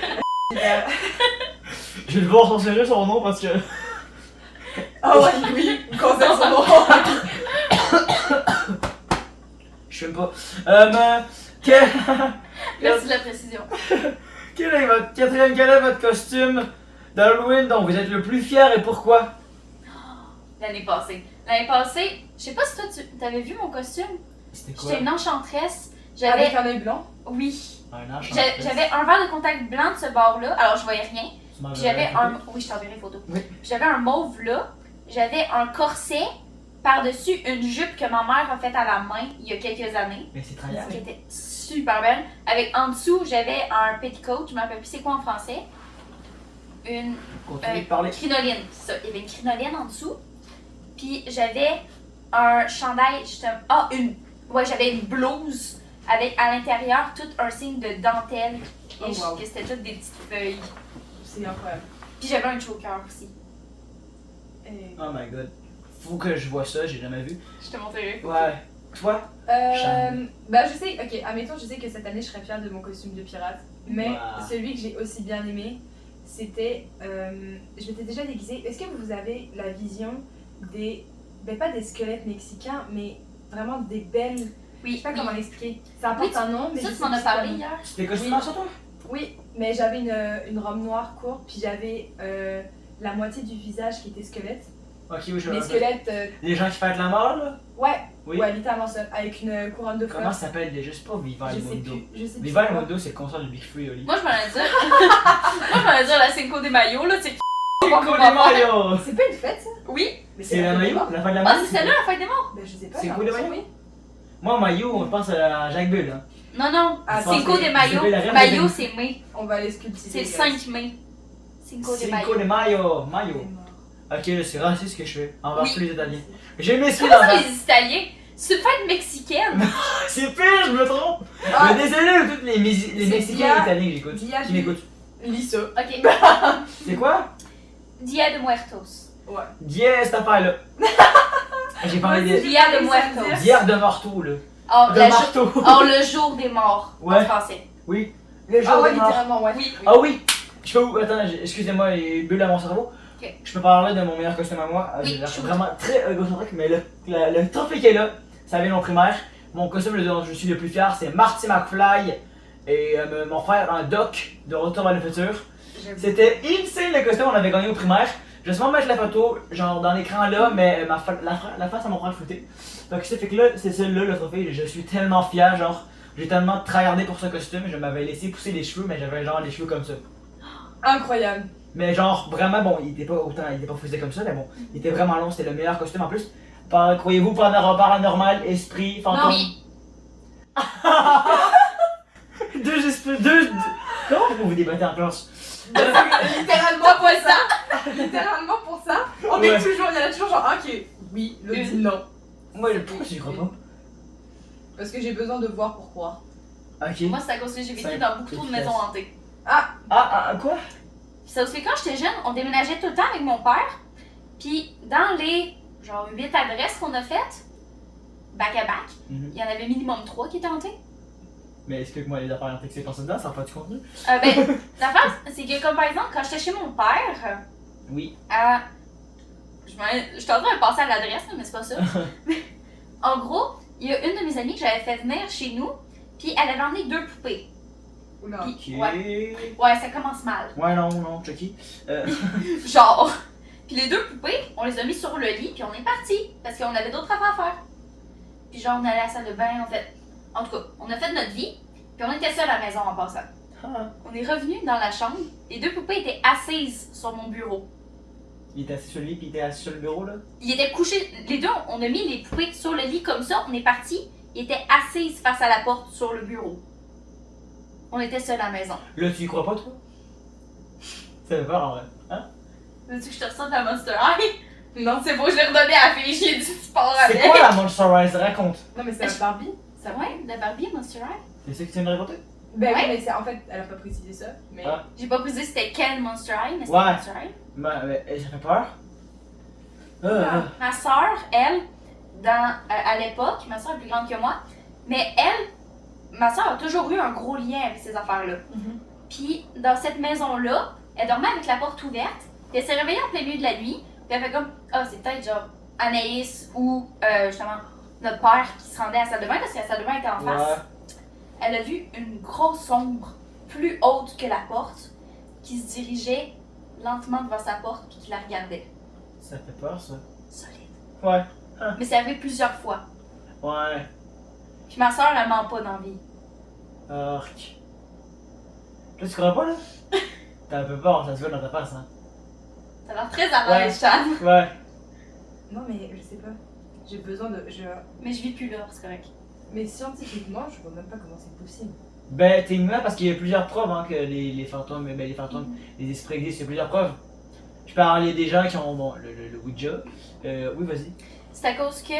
Je vais devoir censurer son nom parce que. Oh, ouais, oui, concerne son nom. Je sais même pas. Quel... Merci de la précision. quel est votre costume d'Halloween dont vous êtes le plus fier et pourquoi? L'année passée. L'année passée, je sais pas si toi tu avais vu mon costume. C'était quoi? J'étais une enchanteresse. Avec J'avais. un œil blanc. Oui. Un ange. J'avais un verre de contact blanc de ce bord-là, alors je voyais rien. Puis j'avais un. Oui, je t'enverrai une photo. Oui. Puis j'avais un mauve là. J'avais un corset par-dessus une jupe que ma mère a faite à la main il y a quelques années. Mais c'est très bien. Qui était super belle. Avec en dessous, j'avais un petticoat, je me rappelle plus c'est quoi en français. Une Continuez de parler. crinoline, c'est ça. Il y avait une crinoline en dessous. Puis j'avais un chandail, justement. Ah, ouais, j'avais une blouse avec à l'intérieur tout un signe de dentelle. Et Oh, wow. que c'était toutes des petites feuilles. C'est incroyable. Puis j'avais un choker aussi. Et- Oh my god. Faut que je vois ça, j'ai jamais vu. Je te montrerai. Ouais. Toi? Bah je sais, ok, admettons, je sais que cette année je serais fière de mon costume de pirate, mais Wow. celui que j'ai aussi bien aimé, c'était, je m'étais déjà déguisée, est-ce que vous avez la vision des, ben pas des squelettes mexicains, mais vraiment des belles, je Oui, sais pas oui. comment l'expliquer, ça apporte Oui, un nom, mais Ça, je tu sais m'en as plus parlé comment. hier. C'était costume sur toi? Oui, mais j'avais une robe noire courte, puis j'avais la moitié du visage qui était squelette, Ok, oui, je les vois. squelettes, Les gens qui fêtent la mort, là? ouais, Oui. ouais, littéralement ça, avec une couronne de Comment fleurs. ça s'appelle déjà? C'est pas Viva Je el sais Mundo. plus, je sais plus. Viva el c'est quoi. Mundo, c'est le concert de Big Free, Oli. Moi, je m'en allais dire. Moi, je m'en allais dire la Cinco de Mayo, là, c'est Cinco de Mayo! C'est pas une fête ça? Oui. Mais C'est la fête des Mayo? morts. La fin de la Ah, Mayo? c'est celle-là, la fête des morts. Ben je sais pas. C'est j'ai quoi, les l'impression, Mayo? oui. Moi, Mayo, on pense à Jacques Bull, hein. Non, non. Ah, Cinco c'est- de Mayo. c'est la reine Mayo, de- c'est mai. On va aller sculpter. C'est le 5 mai. Cinco de Cinco de Mayo. Mayo. Mayo. Ok, là, c'est raciste ce que je fais envers Oui. tous les Italiens. J'ai m'excuse Comment ça, envers. les Italiens? C'est une fête mexicaine. C'est pire, je me trompe! Ah, Mais désolé à tous les C'est Mexicains Dia- et Italiens que j'écoute. Dia- Qui m'écoutent. lis ça. Ok. C'est quoi? Dia de Muertos. Ouais. Dia, cette affaire-là. J'ai parlé Moi aussi, de. Dia de ça Muertos. veut dire- Dia de marteau, là. Or, De marteau. le jour des morts en Ouais. français. Oui. Le jour Ah ouais, des morts. littéralement, ouais. Oui. Ah oui! Je peux. Attends, excusez-moi, les bulles à mon cerveau. Ok. Je peux parler de mon meilleur costume à moi. Oui, J'ai l'air shoot. vraiment très égocentrique, mais le trophée qui est là, ça vient de mon primaire. Mon costume le dont je suis le plus fier, c'est Marty McFly et mon frère en Doc de Retour vers le futur. J'avoue. C'était insane le costume, on avait gagné au primaire. Je vais sûrement mettre la photo, genre dans l'écran là, mais la face à mon frère floutée. Donc ça fait que là, c'est celui-là le trophée. Je suis tellement fier, genre, j'ai tellement tryhardé pour ce costume. Je m'avais laissé pousser les cheveux, mais j'avais genre les cheveux comme ça. Incroyable. Mais genre, vraiment, bon, il était pas frisé comme ça, mais bon, il était vraiment long, c'était le meilleur costume en plus. Croyez-vous paranormal, esprit, fantôme? Oui. Comment vous débattez en classe? Littéralement pour ça. Littéralement pour ça. On est Ouais. toujours, il y en a toujours genre un qui est oui, l'autre dit non. Moi, pourquoi tu y crois pas? Parce que j'ai besoin de voir pour croire. Ok. Moi, c'est à cause que j'ai vécu C'est dans beaucoup trop de efficace. maisons hantées. Quoi? Puis ça aussi, quand j'étais jeune, on déménageait tout le temps avec mon père. Puis dans les genre 8 adresses qu'on a faites, back à back, Mhm. il y en avait minimum 3 qui étaient hantées. Mais explique-moi les affaires que c'est passé dedans, ça n'a pas du contenu? Ben, l'affaire, c'est que comme par exemple, quand j'étais chez mon père, Oui. j'étais en train de passer à l'adresse, là, mais c'est pas ça. En gros, il y a une de mes amies que j'avais fait venir chez nous, puis elle avait emmené 2 poupées. Oula. Puis, Ok. ouais, ça commence mal. Ouais, non, Chucky. Genre. Puis les 2 poupées, on les a mis sur le lit, puis on est parti, parce qu'on avait d'autres affaires à faire. Puis genre, on allait à la salle de bain, en tout cas, on a fait notre vie, puis on était seuls à la maison en passant. Ah. On est revenu dans la chambre, les 2 poupées étaient assises sur mon bureau. Il était assis sur le lit, puis il était assis sur le bureau, là. Ils étaient couchés, les deux, on a mis les poupées sur le lit comme ça, on est parti, ils étaient assises face à la porte sur le bureau. On était seuls à la maison. Là, tu y crois pas, toi? Ça fait peur, en vrai. Hein? Veux-tu que je te ressorte la Monster High? Non, C'est beau, je l'ai redonné à la fille, j'ai du sport avec. C'est quoi la Monster Rise? Raconte. non mais c'est la Barbie. Ça ouais, la Barbie Monster High? C'est ça que tu viens de raconter? Ben Ouais. oui, mais c'est en fait, elle a pas précisé ça. Mais Ah. J'ai pas précisé c'était quel Monster High, mais c'était Ouais. Monster High. Mais ça fait peur? Ma soeur, elle, à l'époque, ma soeur est plus grande que moi, mais elle, ma soeur a toujours eu un gros lien avec ces affaires-là. Mhm. Puis dans cette maison-là, elle dormait avec la porte ouverte, puis elle s'est réveillée en plein milieu de la nuit, puis elle fait comme ah, c'est peut-être genre Anaïs ou justement notre père qui se rendait à la salle de bain parce que la salle de bain était en face. Ouais. Elle a vu une grosse ombre plus haute que la porte qui se dirigeait lentement devant sa porte puis qui la regardait. Ça fait peur, ça. Solide. Ouais. Mais ça arrivé plusieurs fois. Ouais. Puis ma soeur, elle ment pas dans la vie. Arc. Là, tu crois pas, là? T'as un peu peur, ça se voit dans ta face, hein? Ça a l'air très à l'aise, Chad. Ouais. non mais je sais pas. J'ai besoin de. Mais je vis plus là, c'est correct. Mais scientifiquement, je vois même pas comment c'est possible. Ben, techniquement, parce qu'il y a plusieurs preuves, hein, que les fantômes, les esprits existent, il y a plusieurs preuves. Je peux parler des gens qui ont, bon, le Ouija. Oui, vas-y. C'est à cause que,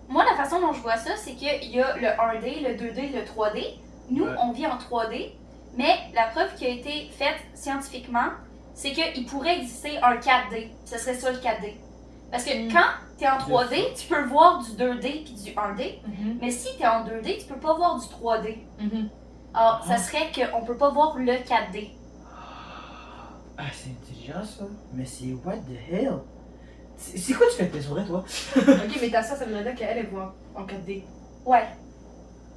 moi, la façon dont je vois ça, c'est qu'il y a le 1D, le 2D, le 3D. Nous, Ouais. on vit en 3D, mais la preuve qui a été faite scientifiquement, c'est qu'il pourrait exister un 4D. Ce serait ça le 4D. Parce que quand t'es en 3D, tu peux voir du 2D puis du 1D, mais si t'es en 2D, tu peux pas voir du 3D. Alors, ça serait qu'on peut pas voir le 4D. Ah, c'est intelligent, ça. Mais c'est what the hell? C'est quoi tu fais de tes sourires, toi? Ok, mais ta soeur, ça voudrait dire qu'elle, elle voit en 4D. Ouais.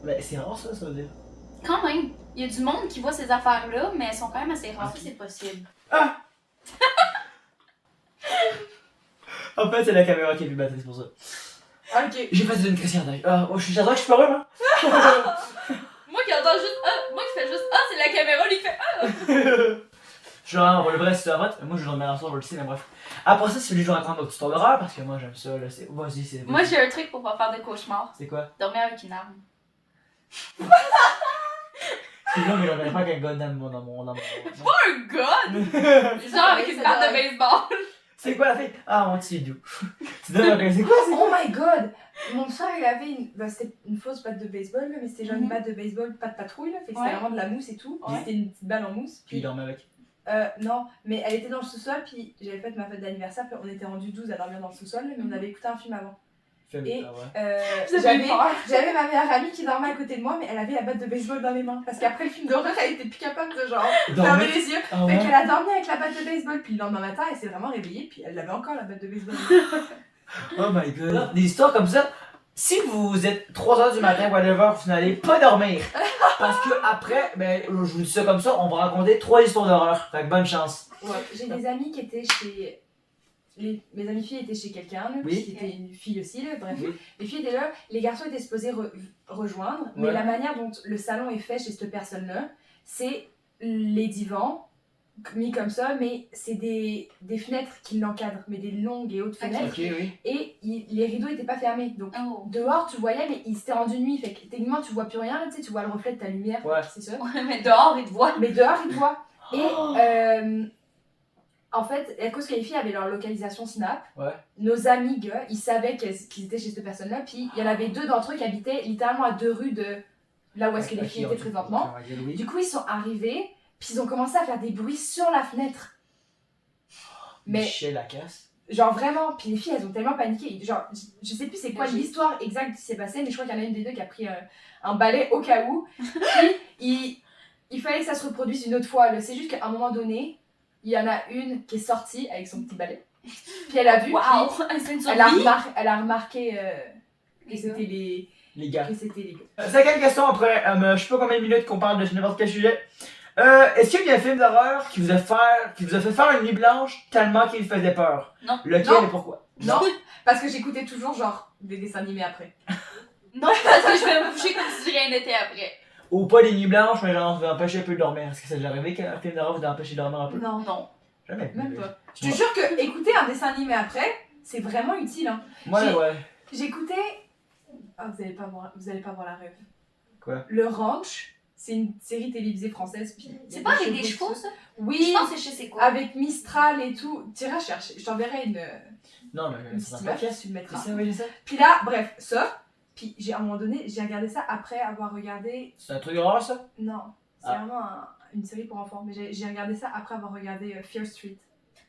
Ben, c'est rare, ça veut dire. Quand même, il y a du monde qui voit ces affaires-là, mais elles sont quand même assez rares. Ok. C'est possible. En fait, c'est la caméra qui est plus batterie, c'est pour ça. Ok. J'ai fait une crise cardiaque. Ah, oh, je suis certain que je suis pas heureux, hein? Moi qui entends juste moi qui fais juste c'est la caméra, lui qui fait Genre, pour le vrai, si tu vote, moi je le remets en soir, je le sais, mais bref. Après ça, si je raconte notre histoire d'horreur, parce que moi j'aime ça, là, c'est. Vas-y, c'est. Moi j'ai un truc pour pas faire de cauchemar. C'est quoi? Dormir avec une arme. C'est là, mais j'en avais pas qu'un gun dans mon. Un gun! Genre Genre avec une batte de baseball. C'est quoi la fille? Ah, on tue d'où? Tu donnes un c'est quoi c'est? Oh my god! Mon frère, il avait c'était une fausse batte de baseball, là, mais c'était genre une batte de baseball, pas de patrouille, là, fait que c'était vraiment de la mousse et tout. Puis Ouais. c'était une petite balle en mousse. Puis il dormait avec. Non, mais elle était dans le sous-sol, puis j'avais fait ma fête d'anniversaire, puis on était rendu 12 à dormir dans le sous-sol, mais on avait écouté un film avant. Et Ah ouais. Vous avez eu peur? j'avais ma meilleure amie qui dormait à côté de moi, mais elle avait la batte de baseball dans les mains. Parce qu'après le film d'horreur, elle était plus capable de genre fermer les yeux. Ah Fait ouais. qu'elle a dormi avec la batte de baseball, puis le lendemain matin, elle s'est vraiment réveillée, puis elle avait encore la batte de baseball. Oh my god. Des histoires comme ça, si vous êtes 3h du matin, whatever, vous n'allez pas dormir. Parce que après, ben, je vous dis ça comme ça, on va raconter 3 histoires d'horreur. Fait que bonne chance. Ouais, j'ai des amis qui étaient chez. Mes amies filles étaient chez quelqu'un, là, Oui. qui était une fille aussi, là, bref. Oui. Les filles étaient là, les garçons étaient supposés rejoindre, mais Ouais. la manière dont le salon est fait chez cette personne-là, c'est les divans mis comme ça, mais c'est des fenêtres qui l'encadrent, mais des longues et hautes fenêtres, Ok, oui. et les rideaux étaient pas fermés, donc Oh. dehors tu voyais, mais il s'était rendu nuit, fait que techniquement tu vois plus rien, là, tu sais, tu vois le reflet de ta lumière, Ouais. c'est ça. Ouais, mais dehors, ils te voient. Mais dehors, ils te voient. Et Oh. en fait, à cause que les filles avaient leur localisation Snap, Ouais. nos amis gars, ils savaient qu'ils étaient chez cette personne-là. Puis il y en avait 2 d'entre eux qui habitaient littéralement à 2 rues de là où est-ce que les filles étaient présentement. Oui. Du coup, ils sont arrivés, puis ils ont commencé à faire des bruits sur la fenêtre. Mais Michel Lacasse. genre vraiment, puis les filles elles ont tellement paniqué. Genre, je sais plus c'est quoi Logique. l'histoire exacte qui s'est passée, mais je crois qu'il y en a une des deux qui a pris un balai au cas où. Puis il fallait que ça se reproduise une autre fois. là. C'est juste qu'à un moment donné, il y en a une qui est sortie avec son petit balai. Puis elle a vu, Waouh! puis C'est une elle a, survie. elle a remarqué que Les c'était les Les gars. que c'était les gars. Cinquième question après, je sais pas combien de minutes qu'on parle de n'importe quel sujet. Est-ce qu'il y a un film d'horreur qui vous a fait faire une nuit blanche tellement qu'il vous faisait peur? Non. Lequel Non. et pourquoi? Non, parce que j'écoutais toujours genre des dessins animés après. Non, parce que je vais me coucher comme si rien n'était après. Ou pas les nuits blanches, mais genre vous empêcher un peu de dormir. Est-ce que ça vous est arrivé qu'un film d'horreur vous a empêché de dormir un peu? Non, Non. Jamais. même pas. Je te jure que écouter un dessin animé après, c'est vraiment utile. Hein. Moi, J'ai- ouais. J'écoutais. Ah, vous allez pas voir la rêve. Quoi? Le Ranch, c'est une série télévisée française. Puis il y a C'est pas avec des dessus. chevaux, ça? Oui, Je pense que je sais quoi. avec Mistral et tout. Tu iras chercher. Je t'enverrai Non, mais une c'est petite un image, podcast. tu le mettras. C'est ça, oui, c'est ça. Puis là, bref, ça. Puis à un moment donné, j'ai regardé ça après avoir regardé. C'est un truc d'horreur, ça? Non, c'est Ah. vraiment une série pour enfants. Mais j'ai regardé ça après avoir regardé Fear Street.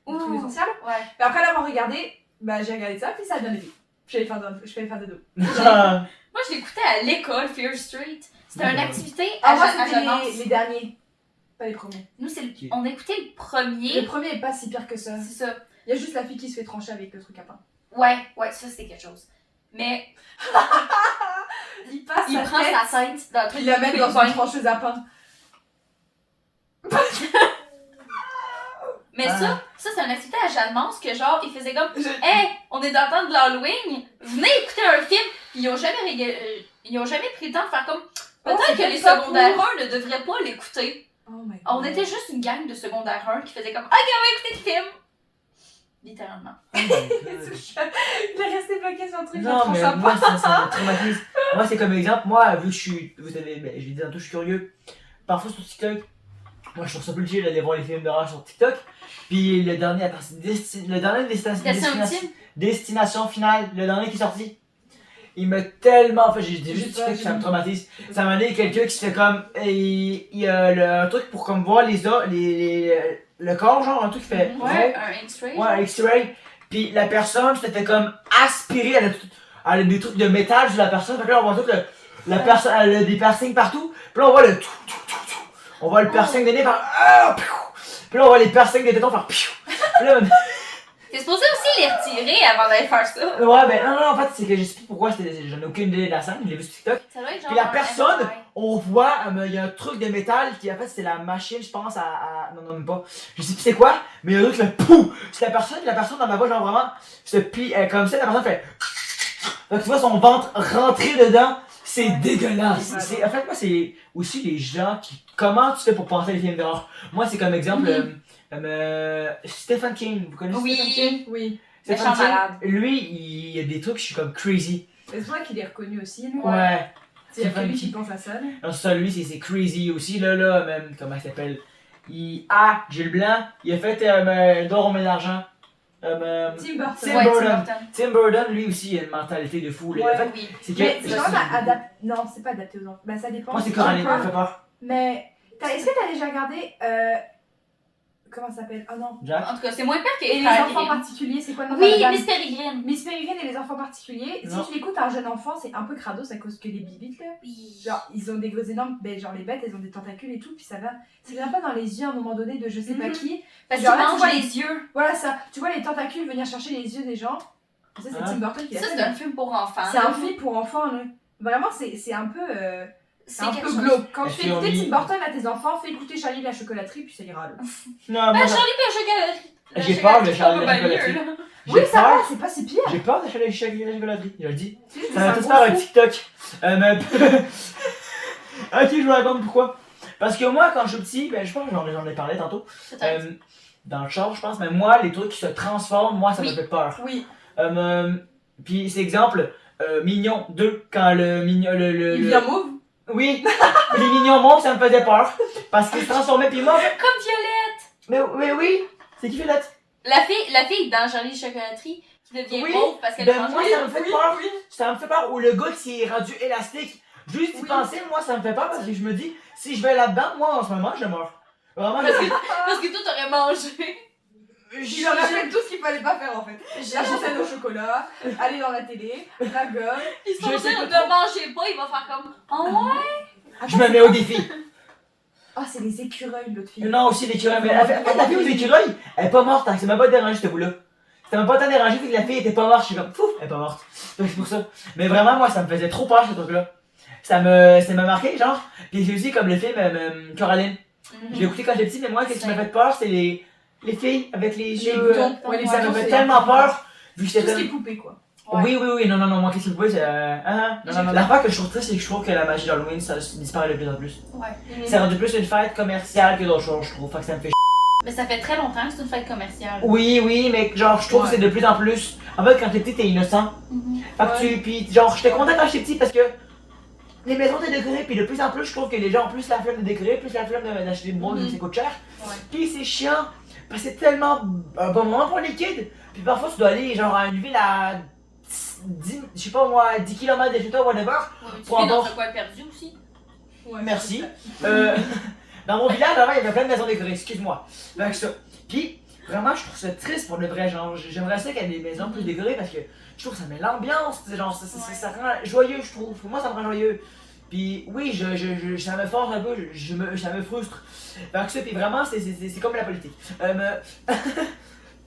Ouh. Tous les anciens. Ouais. Puis après l'avoir regardé, bah, j'ai regardé ça, puis ça a donné envie. Je fais faire de dos. Moi, je l'écoutais à l'école, Fear Street. C'était Ouais, une ouais. activité Ah, à, moi, à c'était Jeunesse. les derniers, pas les premiers. Nous, c'est Ok. on écoutait le Le premier. premier est pas si pire que ça. C'est ça. Il y a juste la fille qui se fait trancher avec le truc à pain. Ouais, ça, c'était quelque chose. Mais Il passe il sa prend tête, sa tête dans le puis truc. il la met dans pain. une trancheuse à pain. Mais ça, c'est une activité à Jeanne-Mance que genre, ils faisaient comme Je- hey, on est dans le temps de l'Halloween, venez écouter un film. Puis ils ont jamais pris le temps de faire comme peut-être c'est que peut-être les pas secondaires pour. 1 ne devraient pas l'écouter. Oh my god. On était juste une gang de secondaire 1 qui faisait comme ok, on va écouter le film. Littéralement. Il est resté bloqué sur un truc Non, mais à moi, pain. ça me traumatise. Moi, c'est comme exemple, moi, vu que je suis, vous savez, ben, je l'ai dit tantôt, je suis curieux. Parfois sur TikTok, moi, je trouve ça plus chill d'aller voir les films d'horreur sur TikTok. Puis le dernier, attends, c'est le dernier Destination Finale, le dernier qui est sorti. Il m'a tellement. En fait, j'ai dit juste TikTok, ça me traumatise. Ça m'a donné quelqu'un qui se fait comme. Il y a un truc pour comme voir le corps, genre, un truc qui fait. Ouais, un X-ray. Ouais, un X-ray. Puis la personne se fait comme aspirer. Elle a des trucs de métal sur la personne. Fait que là, on voit tout la personne, elle a des piercings partout. Puis là, on voit le tout. On voit le piercing des nez faire. Ah, piou. Puis là, on voit les piercings des tétons faire. Piou. Puis là, T'es supposé aussi les retirer avant d'aller faire ça. ouais, ben non, en fait, c'est que je sais plus pourquoi, j'en ai aucune idée de la scène, je l'ai vu sur TikTok. Ça doit être genre. Puis la un personne, MRI. on voit, il y a un truc de métal qui, en fait, c'est la machine, je pense, non, même pas. Je sais plus c'est quoi, mais il y a un truc qui fait POU! C'est la personne dans ma voix, genre vraiment, se plie, comme ça, la personne fait. Donc tu vois son ventre rentrer dedans, c'est dégueulasse. Ouais. En fait, moi, c'est aussi les gens qui. Comment tu fais pour penser à les films d'horreur? Moi, c'est comme exemple, Stephen King, vous connaissez Oui. Stephen King? Oui. Stephen Méchant King, malade. lui, il y a des trucs, je suis comme crazy. C'est vrai qu'il est reconnu aussi, lui. Ouais. Il y a que Stephen lui qui King. pense à ça. là. Non, c'est ça, lui, c'est crazy aussi, là, même, comment il s'appelle? Gilles Blanc, il a fait D'or, on met l'argent. Tim Burton. Tim Ouais, Burton. Tim Burton. Tim Burton, lui aussi, il a une mentalité de fou. Là. Ouais. En fait, Oui. c'est que. Mais c'est quand même adapté. Non, c'est pas adapté aux enfants. Bah, ça dépend. Moi, c'est Coraline, elle me fait peur. Mais est-ce que t'as déjà regardé. Comment ça s'appelle? Oh non. Jack? En tout cas, c'est moins pire que Et les Frères enfants Grimm. particuliers, c'est quoi le nom de Oui, la dame? Miss Peregrine. Miss Peregrine et les enfants particuliers. Non. Si tu l'écoutes à un jeune enfant, c'est un peu crados à cause que les bibites là. Oui. Genre, ils ont des gros énormes. Ben, genre, les bêtes, elles ont des tentacules et tout. Puis ça va. Ça vient pas dans les yeux à un moment donné de je sais pas Mhm. qui. Parce Genre, qu'ils là, tu mangent vois les yeux. Voilà ça. Tu vois les tentacules venir chercher les yeux des gens. Ça, c'est Ah. Tim Burton qui l'a Ça, fait. c'est un film pour enfants. C'est un film pour enfants, là. Vraiment, c'est un peu. C'est un quelque peu chose. glauque. Quand tu Est-ce fais écouter qu'ils ont Tim Burton à tes enfants, fais écouter Charlie la chocolaterie, puis ça ira. Là. Non, Ah, moi, Charlie et la chocolaterie. J'ai peur de Charlie et la chocolaterie. Oui, j'ai ça peur. va, c'est pas si pire. J'ai peur de Charlie et la chocolaterie, je le dis. C'est juste que Ça va c'est tous un faire un gros fou. TikTok. Mais... ok, je vous raconte pourquoi. Parce que moi, quand je suis petit, ben, je pense que j'en ai parlé tantôt. Peut-être. Dans le char, je pense, mais moi, les trucs qui se transforment, moi, ça me Oui. fait peur. Oui, Puis, c'est exemple, Mignon 2, quand le Mignon. il vient mauve. Oui, les Mignons montent, ça me faisait peur. Parce qu'ils se transformaient, puis moi, Comme Violette. mais oui, c'est qui fait là? La fille dans Charlie et la chocolaterie qui devient Oui. mauve parce qu'elle Ben, mange moi, les ça me fait peur. Ça me fait peur. Ou le gars qui est rendu élastique. Juste y Oui. penser, moi, ça me fait peur parce que je me dis, si je vais là-dedans, moi, en ce moment, je meurs. Vraiment, Parce que toi, t'aurais mangé. Il aurait fait tout ce qu'il fallait pas faire en fait. Acheter au chocolat, aller dans la télé, la gomme. Il se Je dit, sais pas ne trop. mangez pas, il va faire comme. Oh ouais. Je me mets au défi. Oh, c'est les écureuils, l'autre fille. Non, aussi l'écureuil. Mais en fait, la fille aux écureuils, elle est pas morte. Hein, ça m'a pas dérangé, ce bout-là. Ça m'a pas tant dérangé, vu que la fille était pas morte. Je suis comme, pouf, elle est pas morte. Donc c'est pour ça. Mais vraiment, moi, ça me faisait trop peur, ce truc-là. Ça m'a marqué, genre. Puis c'est aussi comme le film Coraline. Je l'ai écouté quand j'étais petit, mais moi, qu'est-ce qui m'a fait peur, c'est les filles avec les Les yeux. boutons. Ouais, les Ça boutons, m'a fait c'est- tellement peur. Vu que Tout c'était ce qui est poupée quoi. Oui, non, moi, qu'est-ce que vous pouvez, c'est. Non. L'affaire que je trouve triste, c'est que je trouve que la magie d'Halloween, ça disparaît de plus en plus. Ouais. C'est rendu plus une fête commerciale que d'autres choses, je trouve. Fait que ça me fait Mais ça fait très longtemps que c'est une fête commerciale. Oui, mais genre, je trouve que c'est de plus en plus. En fait, quand t'es petit, t'es innocent. Fait que Ouais. puis genre, j'étais content quand j'étais petit parce que les maisons étaient décorées, puis de plus en plus, je trouve que les gens ont plus la flemme de décorer, plus la flemme d'acheter des boîtes, Mhm. ça coûte cher. Ouais. Puis c'est chiant, parce que c'est tellement un bon moment pour les kids. Puis parfois, tu dois aller genre à une ville à 10, je sais pas moi, 10 km de chez toi, whatever. Ouais, mais tu Pour vis dans avoir- un coin perdu aussi. Ouais, Merci. Dans mon village, avant, il y avait plein de maisons décorées, excuse-moi. Fait que ça. Puis, vraiment, je trouve ça triste pour le vrai. Genre, j'aimerais ça qu'il y ait des maisons plus décorées parce que je trouve que ça met l'ambiance. Genre, ça rend joyeux, je trouve. Moi, ça me rend joyeux. Puis, oui, ça me force un peu, ça me frustre. Fait que ça, puis vraiment, c'est comme la politique.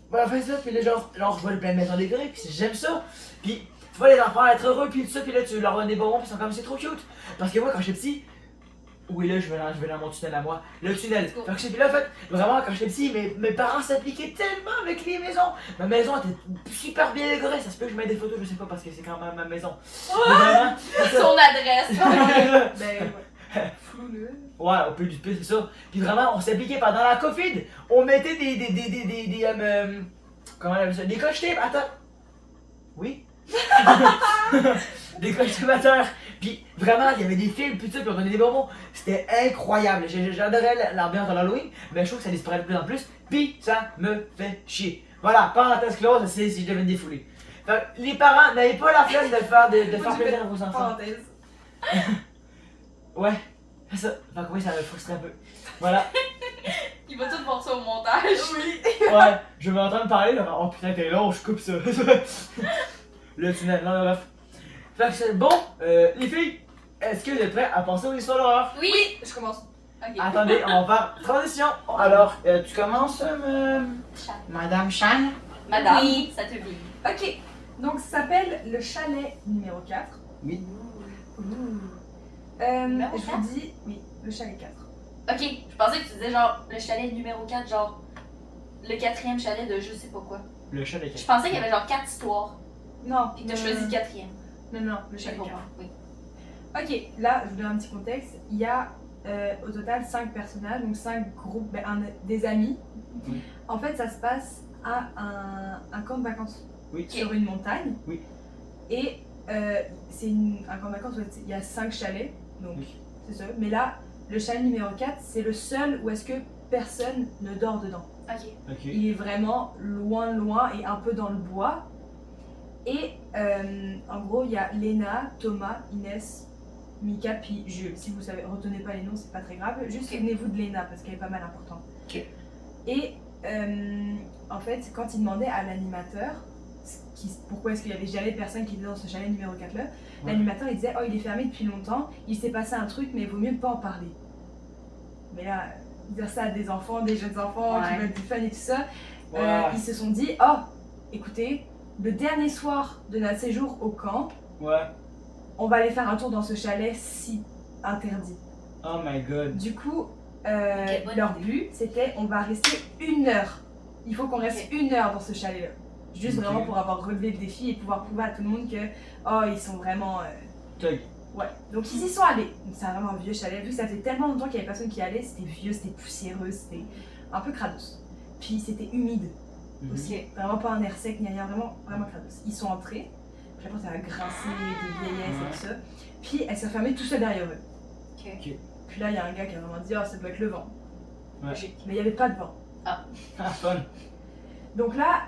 Voilà, fait ça, puis là, genre, je vois plein de maisons décorées, puis j'aime ça. Puis, tu vois les enfants être heureux, puis tout ça, puis là, tu leur donnes des bonbons, puis ils sont comme, c'est trop cute. Parce que moi, quand j'étais petit, oui, là, je vais dans mon tunnel à moi. Le tunnel. Fait que puis là, en fait, vraiment, quand j'étais petit, mes parents s'appliquaient tellement avec les maisons. Ma maison était super bien décorée. Ça se peut que je mette des photos, je sais pas, parce que c'est quand même ma maison. Mais vraiment, c'est ça. Son adresse. Ben ouais. Flou le. Ouais, on peut du plus, c'est ça. Puis vraiment, on s'appliquait pendant la Covid. On mettait des comment on appelle ça? Des coches-tapes. Attends. Oui? Des coches-tapes à terre. Puis vraiment, il y avait des films, puis tout ça, puis on donnait des bonbons. C'était incroyable. J'adorais l'ambiance de l'Halloween, mais je trouve que ça disparaît de plus en plus. Puis ça me fait chier. Voilà, parenthèse close, c'est si je devais me défouler. Fait que les parents n'avaient pas la flemme de faire plaisir à vos enfants. Parenthèse. Ouais, c'est ça. Fait que oui, ça me frustre un peu. Voilà. Il va tout voir ça au montage. Oui. Ouais, je vais entendre parler, là. Oh putain, t'es long, je coupe ça. Le tunnel, non, bref. Fait que c'est bon, les filles, est-ce que vous êtes prêts à penser aux histoires d'horreur? Oui. Je commence. Ok. Attendez, on va faire transition. Alors, tu commences, Madame Chan? Madame, Oui. ça te vit. Ok. Donc ça s'appelle le chalet numéro 4. Oui. Numéro Je 4? vous dis, oui, le chalet 4. Ok, je pensais que tu disais genre le chalet numéro 4, genre le 4e chalet de je sais pas quoi. Le chat des Je pensais qu'il y avait genre 4 histoires, Non. puis que t'as choisi le 4e. Non, le Je chalet 4. comprends, oui. Ok, là, je vous donne un petit contexte. Il y a au total 5 personnages, donc 5 groupes, des amis. Oui. En fait, ça se passe à un camp de vacances Oui. sur une montagne. Oui. Et c'est un camp de vacances où il y a 5 chalets, donc Oui. c'est ça. Mais là, le chalet numéro 4, c'est le seul où est-ce que personne ne dort dedans. Ok. Ok. Il est vraiment loin et un peu dans le bois. Et en gros, il y a Léna, Thomas, Inès, Mika, puis Jules. Si vous savez, retenez pas les noms, c'est pas très grave. Juste Ok. souvenez-vous de Léna parce qu'elle est pas mal importante. Ok. Et en fait, quand il demandait à l'animateur pourquoi est-ce qu'il y avait jamais personne qui était dans ce chalet numéro 4 là, l'animateur il disait oh il est fermé depuis longtemps, il s'est passé un truc mais il vaut mieux ne pas en parler. Mais là, dire ça à des enfants, des jeunes enfants qui veulent du fun et tout ça, ils se sont dit oh écoutez, le dernier soir de notre séjour au camp, on va aller faire un tour dans ce chalet si interdit. Oh my god. Du coup, bonne leur idée. but c'était on va rester 1 heure. Il faut qu'on reste 1 heure dans ce chalet là. Juste Ok. vraiment pour avoir relevé le défi et pouvoir prouver à tout le monde que oh ils sont vraiment Thug. ouais. Donc ils y sont allés. Donc, c'est vraiment un vieux chalet. Vu que ça fait tellement longtemps qu'il y avait personne qui y allait, c'était vieux, c'était poussiéreux, c'était un peu crados. Puis c'était humide aussi. Vraiment pas un air sec ni rien, vraiment crados. Ils sont entrés. Puis après ça a grincé de vieillesse et tout ça. Puis elle s'est fermée tout seul derrière eux. Ok. Puis là il y a un gars qui a vraiment dit oh ça doit être le vent. Ouais. Mais il n'y avait pas de vent. Ah, fun. Donc là,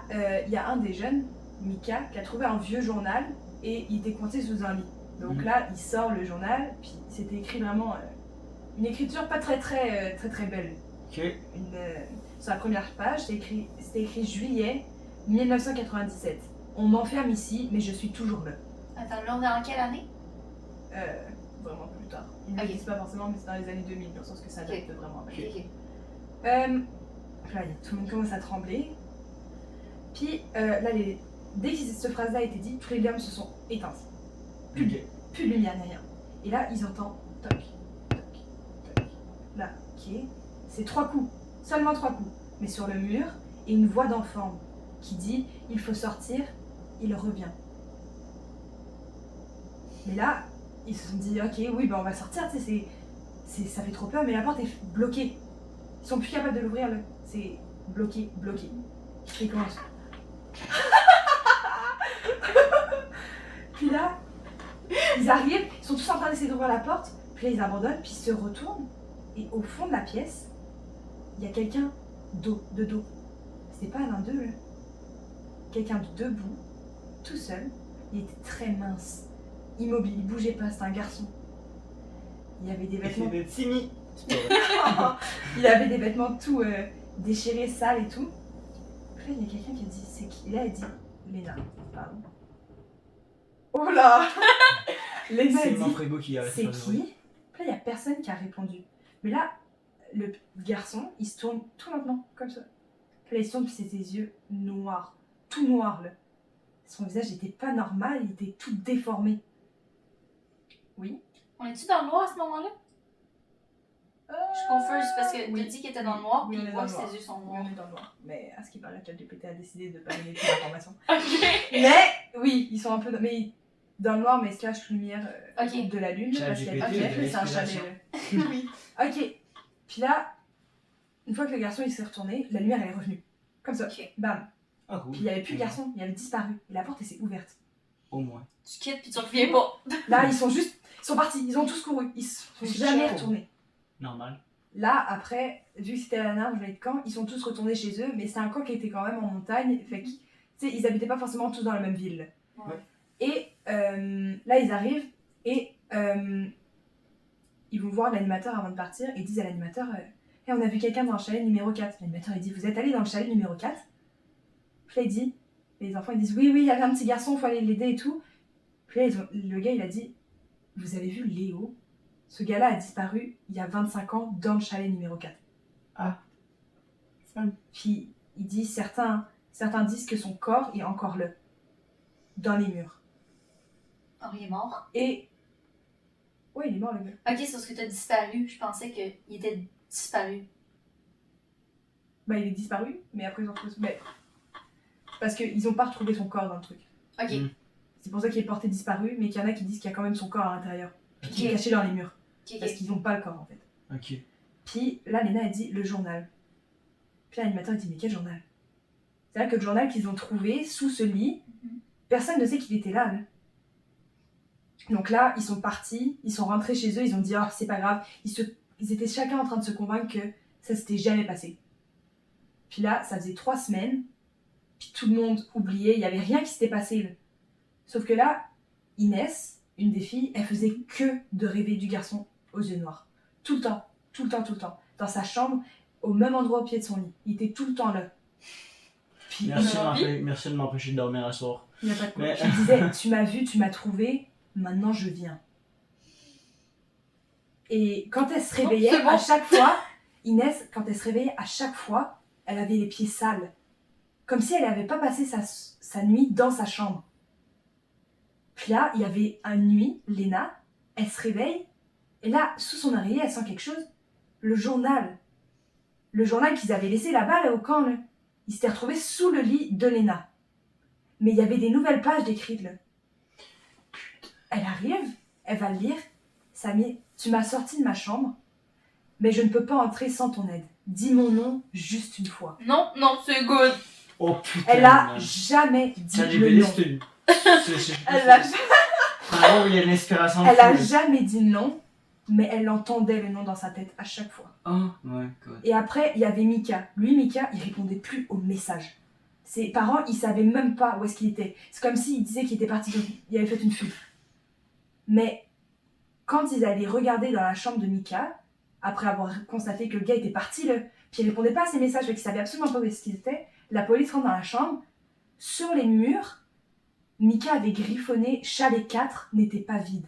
il y a un des jeunes, Mika, qui a trouvé un vieux journal et il était coincé sous un lit. Donc là, il sort le journal, puis c'était écrit vraiment une écriture pas très belle. Ok. Sur la première page, c'était écrit juillet 1997. On m'enferme ici, mais je suis toujours là. Attends, là, on est en quelle année? Vraiment plus tard. Ils ne le disent pas forcément, mais c'est dans les années 2000, dans le sens que ça date vraiment. Ok. Là, tout le monde commence à trembler. Puis là, dès que cette phrase-là a été dite, tous les lampes se sont éteintes. Plus de lumière, ni rien. Et là, ils entendent toc, toc, toc. Là, ok. C'est 3 coups, seulement 3 coups. Mais sur le mur, et une voix d'enfant qui dit il faut sortir, il revient. Mais là, ils se sont dit ok, oui, ben on va sortir, tu sais, ça fait trop peur, mais la porte est bloquée. Ils sont plus capables de l'ouvrir, c'est bloqué. Ils commencent. Puis là, ils arrivent, ils sont tous en train d'essayer d'ouvrir la porte, puis là ils abandonnent, puis ils se retournent, et au fond de la pièce, il y a quelqu'un de dos. C'était pas l'un d'eux, là. Quelqu'un de debout, tout seul, il était très mince, immobile, il bougeait pas, c'était un garçon. Il avait des vêtements. C'est de Timmy. Il avait des vêtements tout déchirés, sales et tout. Puis là, il y a quelqu'un qui a dit c'est qui? Là, elle dit Léna. Pardon. Oh là Léna, C'est elle mon dit frigo qui a c'est fait le qui? bruit. Puis là, il y a personne qui a répondu. Mais là, le garçon, il se tourne tout lentement, comme ça. Puis là, il se tourne, puis c'est ses yeux noirs. Tout noir, là. Son visage n'était pas normal, il était tout déformé. Oui. On est-tu dans le noir à ce moment-là? Je suis confuse parce que oui. tu dit qu'il était dans le noir, Oui, puis on est il dans voit le que noir. ses yeux sont Oui, noirs. on est dans le noir. Mais à ce qui paraît, ChatGPT a décidé de pas donner toute l'information. Ok. Mais oui, ils sont un peu mais dans le noir, mais slash lumière Ok. de la lune. Parce qu'il y a ChatGPT, c'est un l'inspiration. chalet. Oui. Ok. Puis là, une fois que le garçon il s'est retourné, la lumière elle est revenue. Comme ça. Ok. Bam. Ah, cool. Puis il n'y avait plus le garçon, il avait disparu. Et la porte elle s'est ouverte. Au moins. Tu quittes puis tu reviens pas. Là, ils sont partis, ils ont tous couru. Ils se sont jamais retournés. Normal. Là, après, vu que c'était un arbre de camp, ils sont tous retournés chez eux, mais c'était un camp qui était quand même en montagne, fait que, tu sais, ils habitaient pas forcément tous dans la même ville. Ouais. Et là, ils arrivent et ils vont voir l'animateur avant de partir et disent à l'animateur hey, on a vu quelqu'un dans le chalet numéro 4. L'animateur, il dit vous êtes allé dans le chalet numéro 4? Puis là, il dit, les enfants, ils disent oui, il y avait un petit garçon, il faut aller l'aider et tout. Puis là, le gars, il a dit vous avez vu Léo? Ce gars-là a disparu il y a 25 ans dans le chalet numéro 4. Ah. Puis il dit certains disent que son corps est encore là, dans les murs. Oh, il est mort. Et. Ouais, il est mort le gars. Ok, c'est parce que t'as disparu. Je pensais qu'il était disparu. Bah, il est disparu, mais après ils ont retrouvé son. Mais... Parce qu'ils ont pas retrouvé son corps dans le truc. Ok. Mm. C'est pour ça qu'il est porté disparu, mais qu'il y en a qui disent qu'il y a quand même son corps à l'intérieur. Ok. Qui est caché dans les murs. Ok, Parce qu'ils n'ont pas le corps en fait. Ok. Puis là, Léna a dit le journal. Puis l'animateur a dit mais quel journal? C'est là que le journal qu'ils ont trouvé sous ce lit, personne ne sait qu'il était là. Donc là, ils sont partis, ils sont rentrés chez eux, ils ont dit oh c'est pas grave. Ils étaient chacun en train de se convaincre que Ça s'était jamais passé. Puis là, ça faisait 3 semaines, puis tout le monde oubliait, il y avait rien qui s'était passé. Là. Sauf que là, Inès, une des filles, elle faisait que de rêver du garçon aux yeux noirs. Tout le temps, tout le temps, tout le temps. Dans sa chambre, au même endroit au pied de son lit. Il était tout le temps là. Puis, Merci de m'empêcher de dormir un soir. il n'y a pas de quoi. Mais- Je disais, tu m'as vu, tu m'as trouvé, maintenant je viens. Et quand elle se réveillait, c'est bon. à chaque fois, Inès, quand elle se réveillait, à chaque fois, elle avait les pieds sales. Comme si elle n'avait pas passé sa nuit dans sa chambre. Puis là, il y avait une nuit, Léna, elle se réveille, et là, sous son oreiller, elle sent quelque chose. Le journal. Le journal qu'ils avaient laissé là-bas, là, au camp, là. Il s'était retrouvé sous le lit de Léna. Mais il y avait des nouvelles pages décrites, là. Elle arrive, elle va le lire. Samy, tu m'as sorti de ma chambre, mais je ne peux pas entrer sans ton aide. Dis mon nom juste une fois. Non, c'est good. Oh putain. Elle a jamais dit Ça, le JBD, nom. c'est une. Elle a, Vraiment, il y a une inspiration de elle a fou. jamais dit le nom, mais elle entendait le nom dans sa tête à chaque fois. Oh, ouais, God. Et après, il y avait Mika. Lui, Mika, il répondait plus aux messages. Ses parents, ils savaient même pas où est-ce qu'il était. C'est comme s'il disait qu'il était parti, il avait fait une fuite. Mais quand ils allaient regarder dans la chambre de Mika, après avoir constaté que le gars était parti, puis il répondait pas à ses messages, qu'il savait absolument pas où est-ce qu'il était, la police rentre dans la chambre. Sur les murs, Mika avait griffonné « Chalet 4 n'était pas vide ».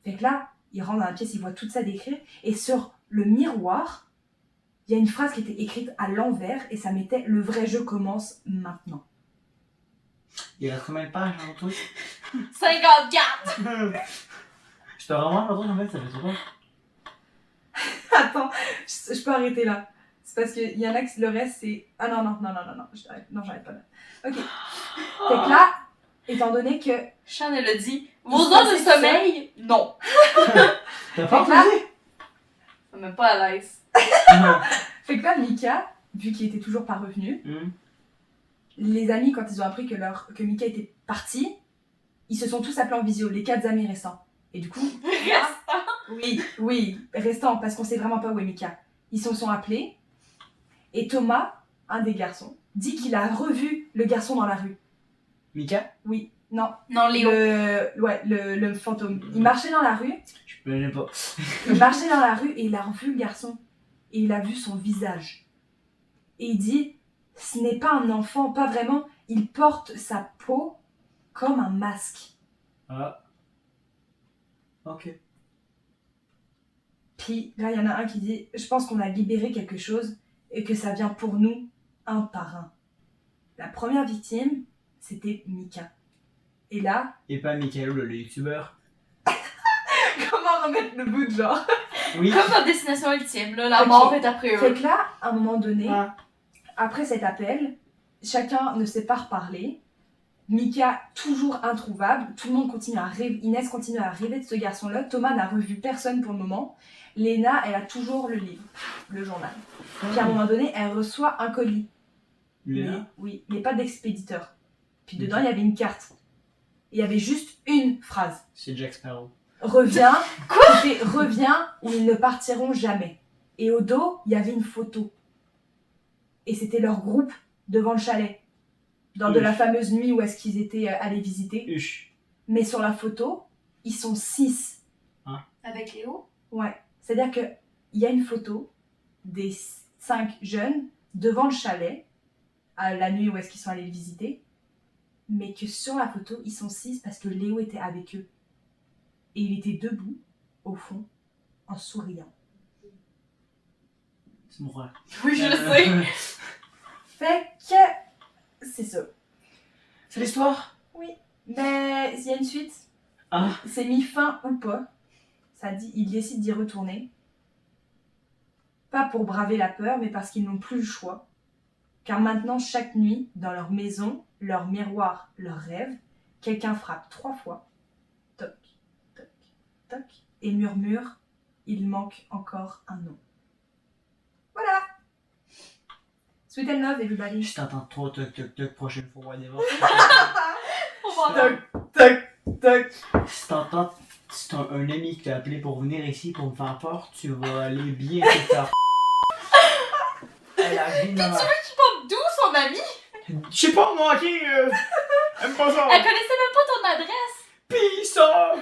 Fait que là, il rentre dans la pièce, il voit tout ça décrire, et sur le miroir, il y a une phrase qui était écrite à l'envers, et ça mettait « Le vrai jeu commence maintenant ». Il reste combien de pages dans le truc 54! Je te remonte le truc en fait, ça fait trop. Attends, je peux arrêter là. C'est parce qu'il y en a que le reste c'est... Ah non, j'arrête pas là. Ok. Fait que là, étant donné que... Sean, elle a dit, Il vos se heures de passait ça. sommeil, non. T'as pas Fait que là- posé Ça me met pas à l'aise. Fait que là, Mika, vu qu'il était toujours pas revenu, Hum. les amis, quand ils ont appris que Mika était parti, ils se sont tous appelés en visio, les 4 amis restants. Et du coup... Oui, restant, parce qu'on sait vraiment pas où est Mika. Ils se sont appelés, et Thomas, un des garçons, dit qu'il a revu le garçon dans la rue. Mika Oui, non, Non, Léo. le fantôme. Il marchait dans la rue, Je connais pas. et il a revu le garçon. Et il a vu son visage. Et il dit, ce n'est pas un enfant, pas vraiment, il porte sa peau comme un masque. Ah. Ok. Puis là, il y en a un qui dit, je pense qu'on a libéré quelque chose et que ça vient pour nous un par un. La première victime, c'était Mika. Et là, Et pas Michael, le youtubeur. comment remettre le bout de genre? Oui. Comme dans Destination Ultime, là, la Ok. mort est après Fait eux. que là, à un moment donné, Ah. après cet appel, chacun ne s'est pas reparlé. Mika, toujours introuvable. Tout le monde continue à rêver. Inès continue à rêver de ce garçon-là. Thomas n'a revu personne pour le moment. Léna, elle a toujours le livre, le journal. Puis à un moment donné, elle reçoit un colis. Léna. Oui, mais pas d'expéditeur. Puis dedans, Ok. il y avait une carte. Et il y avait juste une phrase. C'est Jack Sparrow. Reviens. C'était reviens ou ils ne partiront jamais. Et au dos, il y avait une photo. Et c'était leur groupe devant le chalet. Dans de la fameuse nuit où est-ce qu'ils étaient allés visiter. Huch. Mais sur la photo, ils sont 6. Avec Léo? Ouais. C'est-à-dire qu'il y a une photo des 5 jeunes devant le chalet, à la nuit où est-ce qu'ils sont allés le visiter, mais que sur la photo, ils sont 6 parce que Léo était avec eux. Et il était debout, au fond, en souriant. C'est mon frère. Oui, je sais. Fait que c'est ça. C'est l'histoire. Mais il y a une suite. Ah. C'est mis fin ou pas. Ça dit, ils décident d'y retourner. Pas pour braver la peur, mais parce qu'ils n'ont plus le choix. Car maintenant, chaque nuit, dans leur maison, leur miroir, leur rêve, quelqu'un frappe 3 fois. Toc, toc, toc. Et murmure, il manque encore un nom. Voilà. Sweet and love, everybody. Je t'entends trop toc toc toc prochaine fois on va aller voir. On va en Toc, toc, toc. Si t'entends c'est un ami qui t'a appelé pour venir ici pour me faire peur, tu vas aller bien te faire. Elle a vie de ma mère. D'où son ami? Je sais pas moi, ok? Aime pas ça. Elle connaissait même pas ton adresse. Pis ça!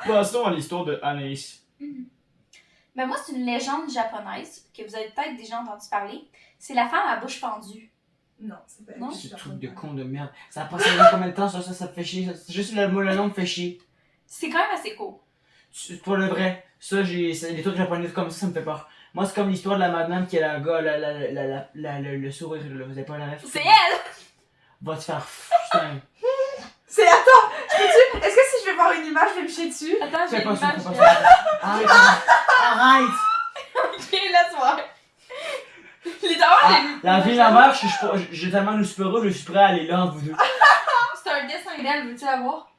Passons à l'histoire de Anaïs. Ben moi, c'est une légende japonaise que vous avez peut-être déjà entendu parler. C'est la femme à bouche fendue. Non, c'est pas. Non, Ce truc de con de merde. Ça a passé dans combien de temps ça me fait chier. C'est juste le nom me fait chier. C'est quand même assez court. C'est pas le vrai. Ça, les trucs japonais comme ça me fait peur. Moi, c'est comme l'histoire de la madame qui a la gars, le sourire, là. Vous avez pas la ref? C'est elle! Va te faire putain. C'est. Attends, est-ce que si je vais voir une image, je vais me chier dessus? Attends, j'ai Fais une pas ça, image. fais pas ça. Arrête, arrête. Ok, laisse-moi. Littéralement, Ah, la vie de ma mère, j'ai tellement de super heureux, je suis prêt à aller là entre vous deux. c'est un dessin d'elle, veux-tu la voir?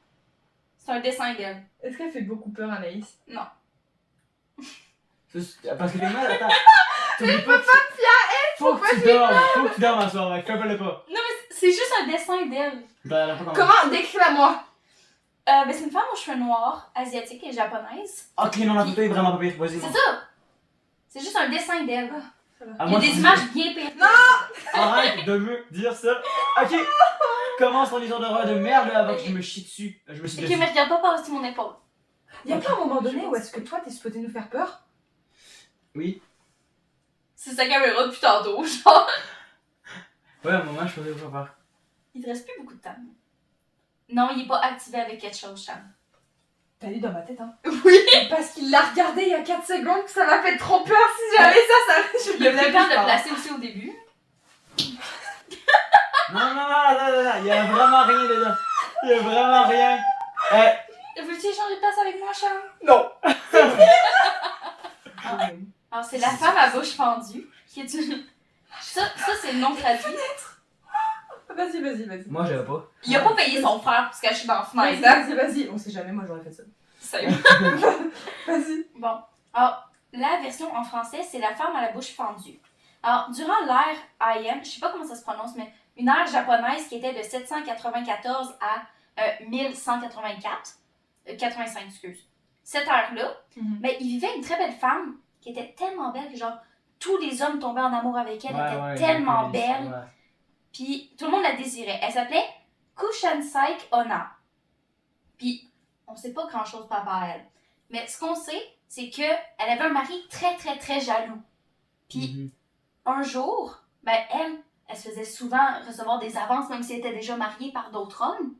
C'est un dessin d'elle. Est-ce qu'elle fait beaucoup peur, Anaïs? Non. Parce que t'es mal, attends. T'oublies pas que faut que tu dormes à soir, fais-le pas. Non, mais c'est juste un dessin d'elle. Je regarderai pas comment. Comment? Décris-la-moi! Ben, c'est une femme aux cheveux noirs, asiatique et japonaise. Ok, non, la photo est vraiment pas pire, vas-y. C'est ça! C'est juste un dessin d'elle. Ah, Il y a moi, des je- images bien pires. Arrête de me dire ça. Ok, commence ton histoire d'horreur de merde là avant que je me chie dessus. Je me suis Ok, dessus. mais regarde pas par-dessus mon épaule. Y'a pas un moment donné où est-ce que toi t'es supposé nous faire peur? Oui. C'est sa caméra depuis tantôt, genre. Ouais, à un moment, je faisais pas peur. Il te reste plus beaucoup de temps. Non, il est pas activé avec quelque chose, Cham. T'as lu dans ma tête, hein? Oui! Parce qu'il l'a regardé il y a 4 secondes, que ça m'a fait trop peur. Si j'avais ça, je Il a le pris le temps de le pas. placer aussi au début. Non, il y a vraiment rien dedans. Il y a vraiment rien. Veux-tu échanger de place avec moi, Cham? Non. Alors, c'est la femme à bouche fendue, qui est une... Ça c'est le nom traduit. Vas-y. Moi, j'avais pas. Il a pas payé son frère pour se cacher dans la fenêtre. Vas-y. On sait jamais, moi j'aurais fait ça. Sérieux. Vas-y. Bon. Alors, la version en français, c'est la femme à la bouche fendue. Alors, durant l'ère Heian, je sais pas comment ça se prononce, mais une ère japonaise qui était de 794 à 1184, 85, excuse. Cette ère-là, mais il vivait une très belle femme qui était tellement belle que genre tous les hommes tombaient en amour avec elle, elle était tellement belle. Ouais. Puis tout le monde la désirait. Elle s'appelait Kushansaik Onna. Puis on sait pas grand chose par rapport à elle. Mais ce qu'on sait, c'est qu'elle avait un mari très très très jaloux. Puis un jour, ben elle se faisait souvent recevoir des avances même si elle était déjà mariée par d'autres hommes.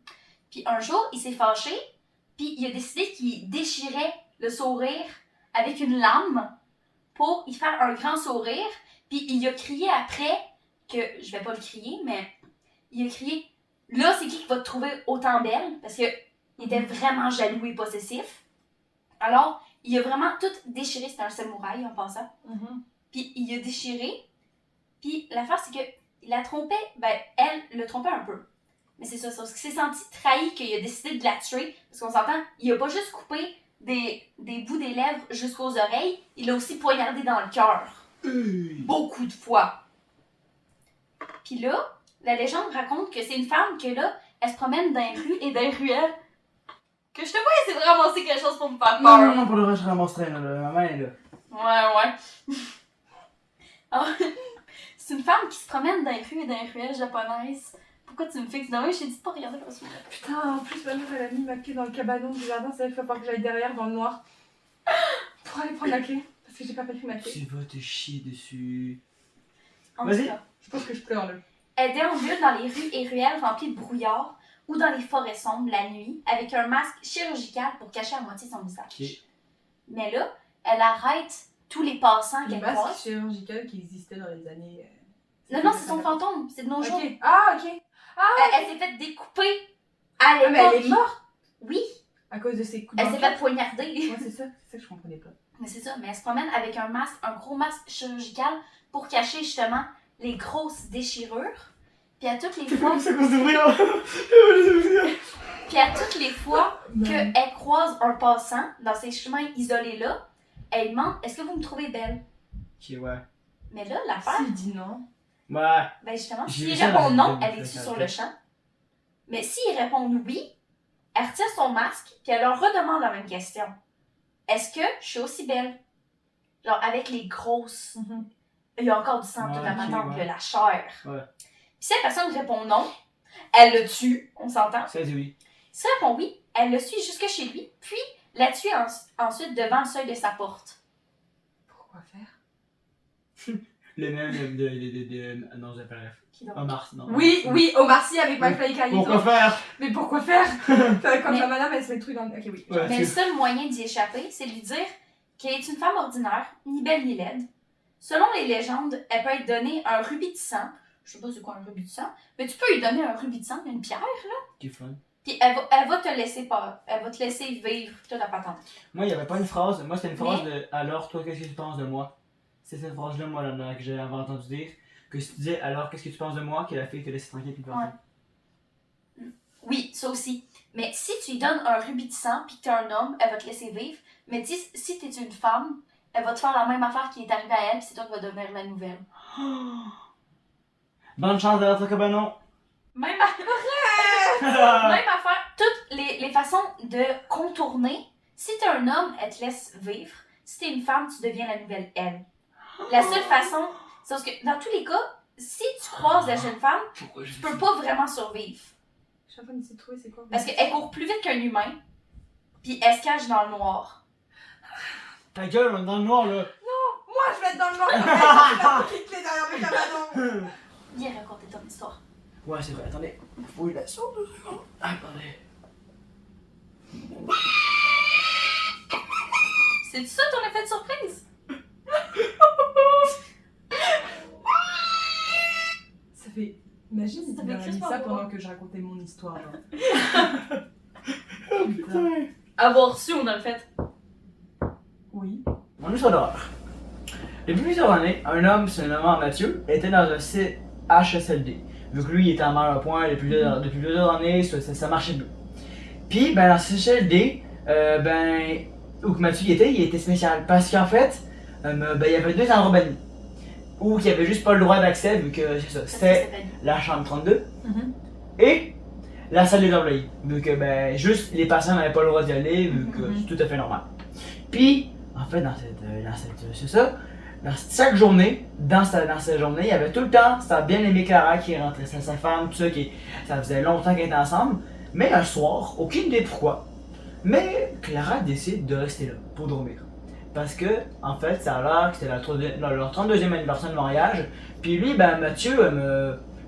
Puis un jour, il s'est fâché, puis il a décidé qu'il déchirait le sourire avec une lame pour y faire un grand sourire. Puis il a crié après que, je vais pas le crier, mais il a crié « Là, c'est qui va te trouver autant belle? » Parce qu'il était vraiment jaloux et possessif. Alors, il a vraiment tout déchiré. C'était un samouraï en passant. Puis il a déchiré. Puis l'affaire, c'est que il la trompait, ben elle le trompait un peu. Mais c'est ça, sauf qu'il s'est senti trahi qu'il a décidé de la tuer. Parce qu'on s'entend, il a pas juste coupé des bouts des lèvres jusqu'aux oreilles, il a aussi poignardé dans le cœur. Beaucoup de fois. Puis là, la légende raconte que c'est une femme que là, elle se promène dans les rues et dans les ruelles. Que je te vois essayer de ramasser quelque chose pour me faire peur. Non, pour le reste, je ramasserai, là. Ma main est là. Ouais. Alors, c'est une femme qui se promène dans les rues et dans les ruelles japonaises. Pourquoi tu me fixes dans l'œil? Je t'ai dit de pas regarder le reste. Putain, en plus, ma mère, elle a mis ma clé dans le cabanon du jardin. C'est vrai qu'il va falloir que j'aille derrière dans le noir pour aller prendre la clé. Parce que j'ai pas pris ma clé. Tu vas te chier dessus. En Vas-y. tout cas, Je pense que je pleure là. elle déambule dans les rues et ruelles remplies de brouillard ou dans les forêts sombres la nuit avec un masque chirurgical pour cacher à moitié son visage. Ok. Mais là, elle arrête tous les passants Le qu'elle masque croise. chirurgical qui existait dans les années. Non, c'est son fantôme, c'est de nos jours. Ok. Ah, ok. Elle s'est fait découper à Ah, mais elle est l'époque. morte Oui, à cause de ses coups elle dans s'est le fait poignarder. Ouais, c'est ça que je comprenais pas. Mais c'est ça, mais elle se promène avec un masque, un gros masque chirurgical pour cacher justement les grosses déchirures. Puis à toutes les fois, C'est cause d'ouvrir. puis à toutes les fois qu'elle croise un passant dans ces chemins isolés-là, elle demande « Est-ce que vous me trouvez belle? Ok, ouais. » Mais là, l'affaire, S'il dit non. Ouais. ben justement, J'ai s'il vu ça répond dans non, une elle vidéo est dessus de sur Facebook. le champ. Mais s'il répond oui, elle retire son masque, puis elle leur redemande la même question. Est-ce que je suis aussi belle? Genre, avec les grosses. Il y a encore du sang, toute la ok, patente, ouais. la chair. Ouais. Puis si la personne répond non, elle le tue, on s'entend. Ça dit oui. Si elle répond oui, elle le suit jusque chez lui, puis la tue ensuite devant le seuil de sa porte. Pourquoi faire? Le même de non, j'ai pas rêve. Qui donc? Omar, non. Oui, oui, Omar Sy avec McFly et Pourquoi faire? Mais pourquoi faire? Quand Mais- la madame, elle se met le truc dans le... Ok, oui. Ouais, Mais le c'est- seul moyen d'y échapper, c'est de lui dire qu'elle est une femme ordinaire, ni belle ni laide. Selon les légendes, elle peut être donnée un rubis de sang. Je sais pas c'est quoi un rubis de sang, mais tu peux lui donner un rubis de sang, une pierre, C'est fun. puis elle va te laisser pas, elle va te laisser vivre toute la patente. Moi, il n'y avait pas une phrase. Moi, c'était une phrase Mais- de alors, toi, qu'est-ce que tu penses de moi? C'est cette phrase-là, moi, là, que j'avais entendu dire. Que si tu disais alors, qu'est-ce que tu penses de moi? Que la fille te laisse tranquille puis partir. Oui, ça aussi. Mais si tu lui donnes un rubis de sang puis que t'es un homme, elle va te laisser vivre. Mais si t'es une femme, elle va te faire la même affaire qui est arrivée à elle, puis c'est toi qui vas devenir la nouvelle. Bonne chance de votre cabanon! Même Même affaire, toutes les façons de contourner. Si t'es un homme, elle te laisse vivre. Si t'es une femme, tu deviens la nouvelle elle. La seule façon, c'est parce que dans tous les cas, si tu croises la jeune femme, Pourquoi je tu peux pas vraiment survivre. Je suis en train d'essayer de trouver c'est quoi. Parce qu'elle court plus vite qu'un humain, puis elle se cache dans le noir. Ta gueule, on est dans le noir, là! Moi, je vais être dans le noir. Je vais être derrière le cabanon. Viens raconter ton histoire. Ouais, c'est vrai, attendez. Faut la sorte 2 secondes. Attendez. C'est ça ton effet de surprise? Ça fait... Imagine si Ça tu fait m'avais mis crissement ça drôle. pendant que je racontais mon histoire. Genre. Oh putain! Avoir su, on a le fait. Oui. Mon histoire d'horreur. Depuis plusieurs années, un homme se nommant Mathieu était dans un CHSLD. Vu que lui il était en mal à point depuis plusieurs années, ça marchait mieux. Puis, ben, dans ce CHSLD, où que Mathieu il était spécial. Parce qu'en fait, ben, il y avait 2 endroits bannis. Où il n'y avait juste pas le droit d'accès, vu que c'est ça. C'était la chambre 32 et la salle des employés. Vu que ben, juste les patients n'avaient pas le droit d'y aller, vu que c'est tout à fait normal. Puis, en fait, c'est ça, dans chaque journée, dans cette journée, il y avait tout le temps sa bien-aimée Clara qui rentrait, sa femme, tout ça, ça faisait longtemps qu'ils étaient ensemble. Mais un soir, aucune idée pourquoi, mais Clara décide de rester là pour dormir. Parce que, en fait, ça a l'air que c'était leur 32e anniversaire de mariage. Puis lui, ben Mathieu,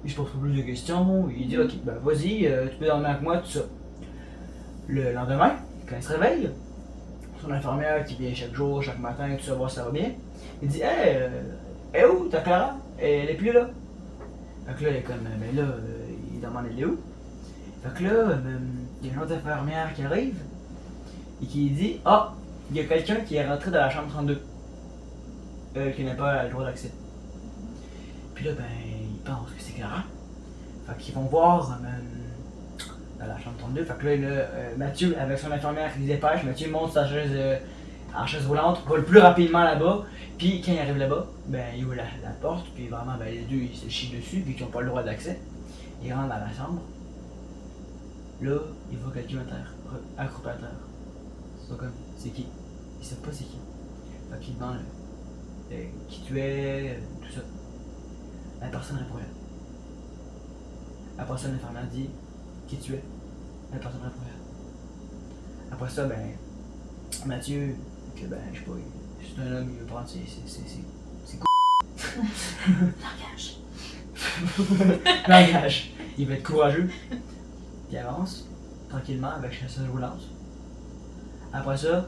il se pose pas plus de questions. Il dit, ok, ben vas-y, tu peux dormir avec moi, tout ça. Le lendemain, quand il se réveille, son infirmière qui vient chaque jour, chaque matin, tout ça, voir si ça va bien, il dit, hey, elle est où ta Clara? Elle est plus là. Fait que là, il est comme, ben là, il demande elle est où? Fait que là, il y a une autre infirmière qui arrive et qui dit, ah, il y a quelqu'un qui est rentré dans la chambre 32, qui n'a pas le droit d'accès. Puis là, ben, ils pensent que c'est Clara. Fait qu'ils vont voir dans la chambre 32. Fait que là, Mathieu, avec son infirmière, il se dépêche. Mathieu monte sa chaise en chaise roulante, va le plus rapidement là-bas. Puis quand il arrive là-bas, ben, il ouvre la porte. Puis vraiment, ben, les deux, ils se chient dessus, vu qu'ils n'ont pas le droit d'accès. Ils rentrent dans la chambre. Là, il voit quelqu'un à terre, accroupi à terre. C'est pas comme, c'est qui? Ils savent pas c'est qui. Fait qu'ils demandent qui tu es, tout ça. La personne répond rien. La personne l'infirmière dit qui tu es. La personne répond rien. Après ça, ben, Mathieu, que ben, je sais pas, c'est un homme, il veut prendre c'est Langage. langage. Il veut être courageux. Il avance tranquillement avec sa chaise roulante. Après ça,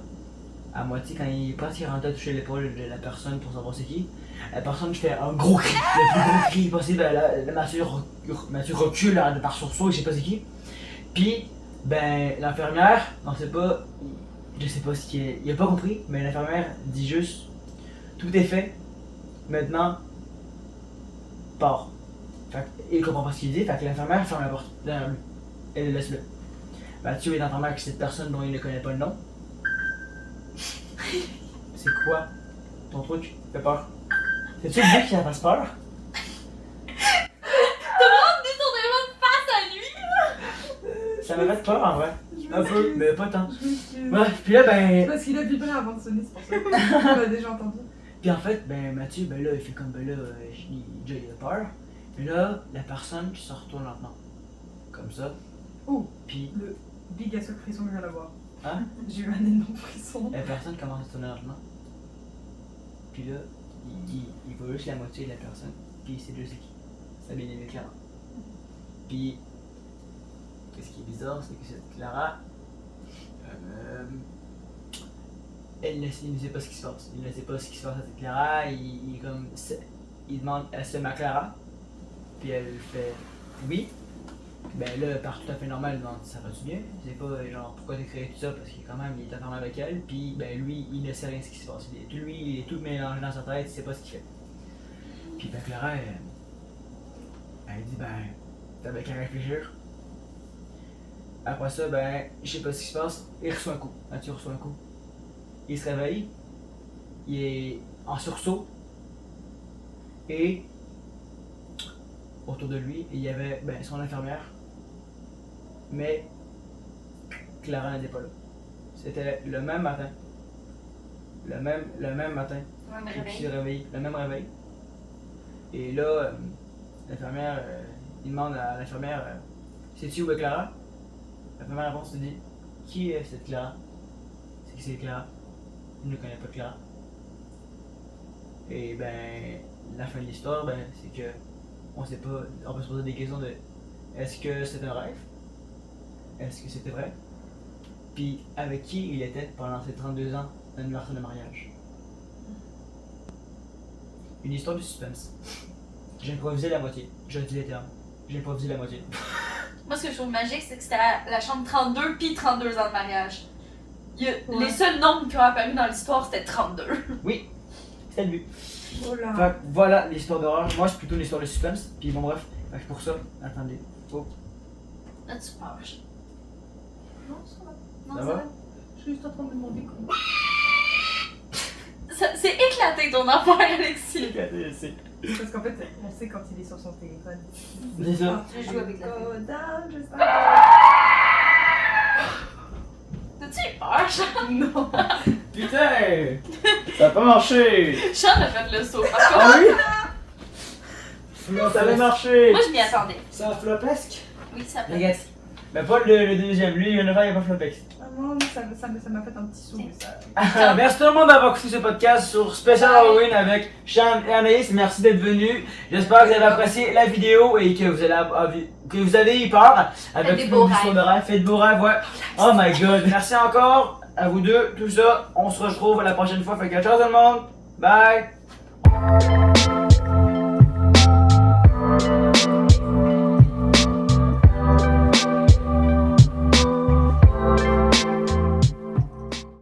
à moitié, quand il pense qu'il rentre à toucher l'épaule de la personne pour savoir c'est qui, la personne fait un gros cri, le plus gros cri possible. Mathieu recule de par sursaut, je sais pas c'est qui. Puis, ben, l'infirmière, on sait pas, je sais pas ce qui est, il a pas compris, mais l'infirmière dit juste tout est fait, maintenant, pars. Fait il comprend pas ce qu'il dit, fait que l'infirmière ferme la porte derrière lui. Elle le laisse là. Mathieu est infirmière avec cette personne dont il ne connaît pas le nom. C'est quoi ton truc? Fait peur. C'est-tu le but qui a fasse peur? Détournement de face à lui! Ça m'a fait peur en vrai. Je Un peu, mais pas tant. Je m'excuse. Bref, puis là, ben. Parce qu'il a vibré avant de sonner, c'est pour ça. On l'a déjà entendu. Puis en fait, ben Mathieu, ben là, il fait comme ben là, il a peur. Mais là, la personne qui se retourne lentement. Comme ça. Oh, Puis le big asso de frisson que je viens d'avoir. Hein? J'ai eu un énorme frisson. la personne commence à se tourner lentement. Puis là, il voit juste la moitié de la personne. Puis c'est juste qui. Ça bien aimé Clara. Puis, qu'est-ce qui est bizarre, c'est que cette Clara, elle ne sait pas ce qui se passe. Il ne sait pas ce qui se passe à cette Clara. Il demande elle s'aime à Clara. Puis elle fait oui. Ben là, par tout à fait normal, il demande ça va-tu bien? C'est pas genre pourquoi t'as créé tout ça parce qu'il quand même il est enfermé avec elle. Puis ben lui, il ne sait rien de ce qui se passe. Il est tout mélangé dans sa tête, il sait pas ce qu'il fait. Puis ben Clara, elle dit ben t'avais qu'à réfléchir. Après ça, ben je sais pas ce qui se passe, il reçoit un coup. Mathieu reçoit un coup. Il se réveille, il est en sursaut et autour de lui, il y avait ben, son infirmière, mais Clara n'était pas là. C'était le même matin. Le même matin Ouais, qu'il mais s'est réveillé, le même réveil. Et là, l'infirmière, il demande à l'infirmière sais-tu où est Clara? L'infirmière répond, se dit qui est cette Clara? C'est qui c'est Clara? Il ne connaît pas Clara. Et ben, la fin de l'histoire, ben, c'est que on sait pas, on peut se poser des questions de est-ce que c'est un rêve? Est-ce que c'était vrai? Puis avec qui il était pendant ses 32 ans d'anniversaire de mariage? Une histoire de suspense. J'ai improvisé la moitié. Je dis les termes. J'ai improvisé la moitié. Moi, ce que je trouve magique, c'est que c'était la chambre 32 puis 32 ans de mariage. Ouais. Les seuls nombres qui ont apparu dans l'histoire, c'était 32. Oui, c'était le but. Oh là. Fait que voilà l'histoire d'horreur. Moi, c'est plutôt une histoire de suspense. Puis bon, bref. Fait que pour ça, attendez. Oh, Là, tu penches. Non, ça va. Non, Ça ça va? va. Je suis juste en train de me demander comment. C'est éclaté ton affaire, Alexis. c'est Parce qu'en fait, on sait quand il est sur son téléphone. ça. Je joue avec la Go down, just T'as-tu eu peur, Sean? Non. Putain! Ça a pas marché! Sean a fait le saut. Ah oui? Ça avait marché! Moi, je m'y attendais. C'est un flopesque? Oui, ça fait. Regarde. Mais pas le deuxième, lui, il vient de faire, il a pas flopesque. Vraiment, ça m'a fait un petit saut. Ça. Merci tout le monde d'avoir écouté ce podcast sur Special Halloween avec Sean et Anaïs. Merci d'être venus. J'espère que vous avez apprécié la vidéo et que vous avez eu peur avec des toute beaux l'histoire de rêve. Faites de beaux rêves, ouais. Oh my god. Merci encore à vous deux, tout ça. On se retrouve la prochaine fois. Fait que ciao tout le monde. Bye.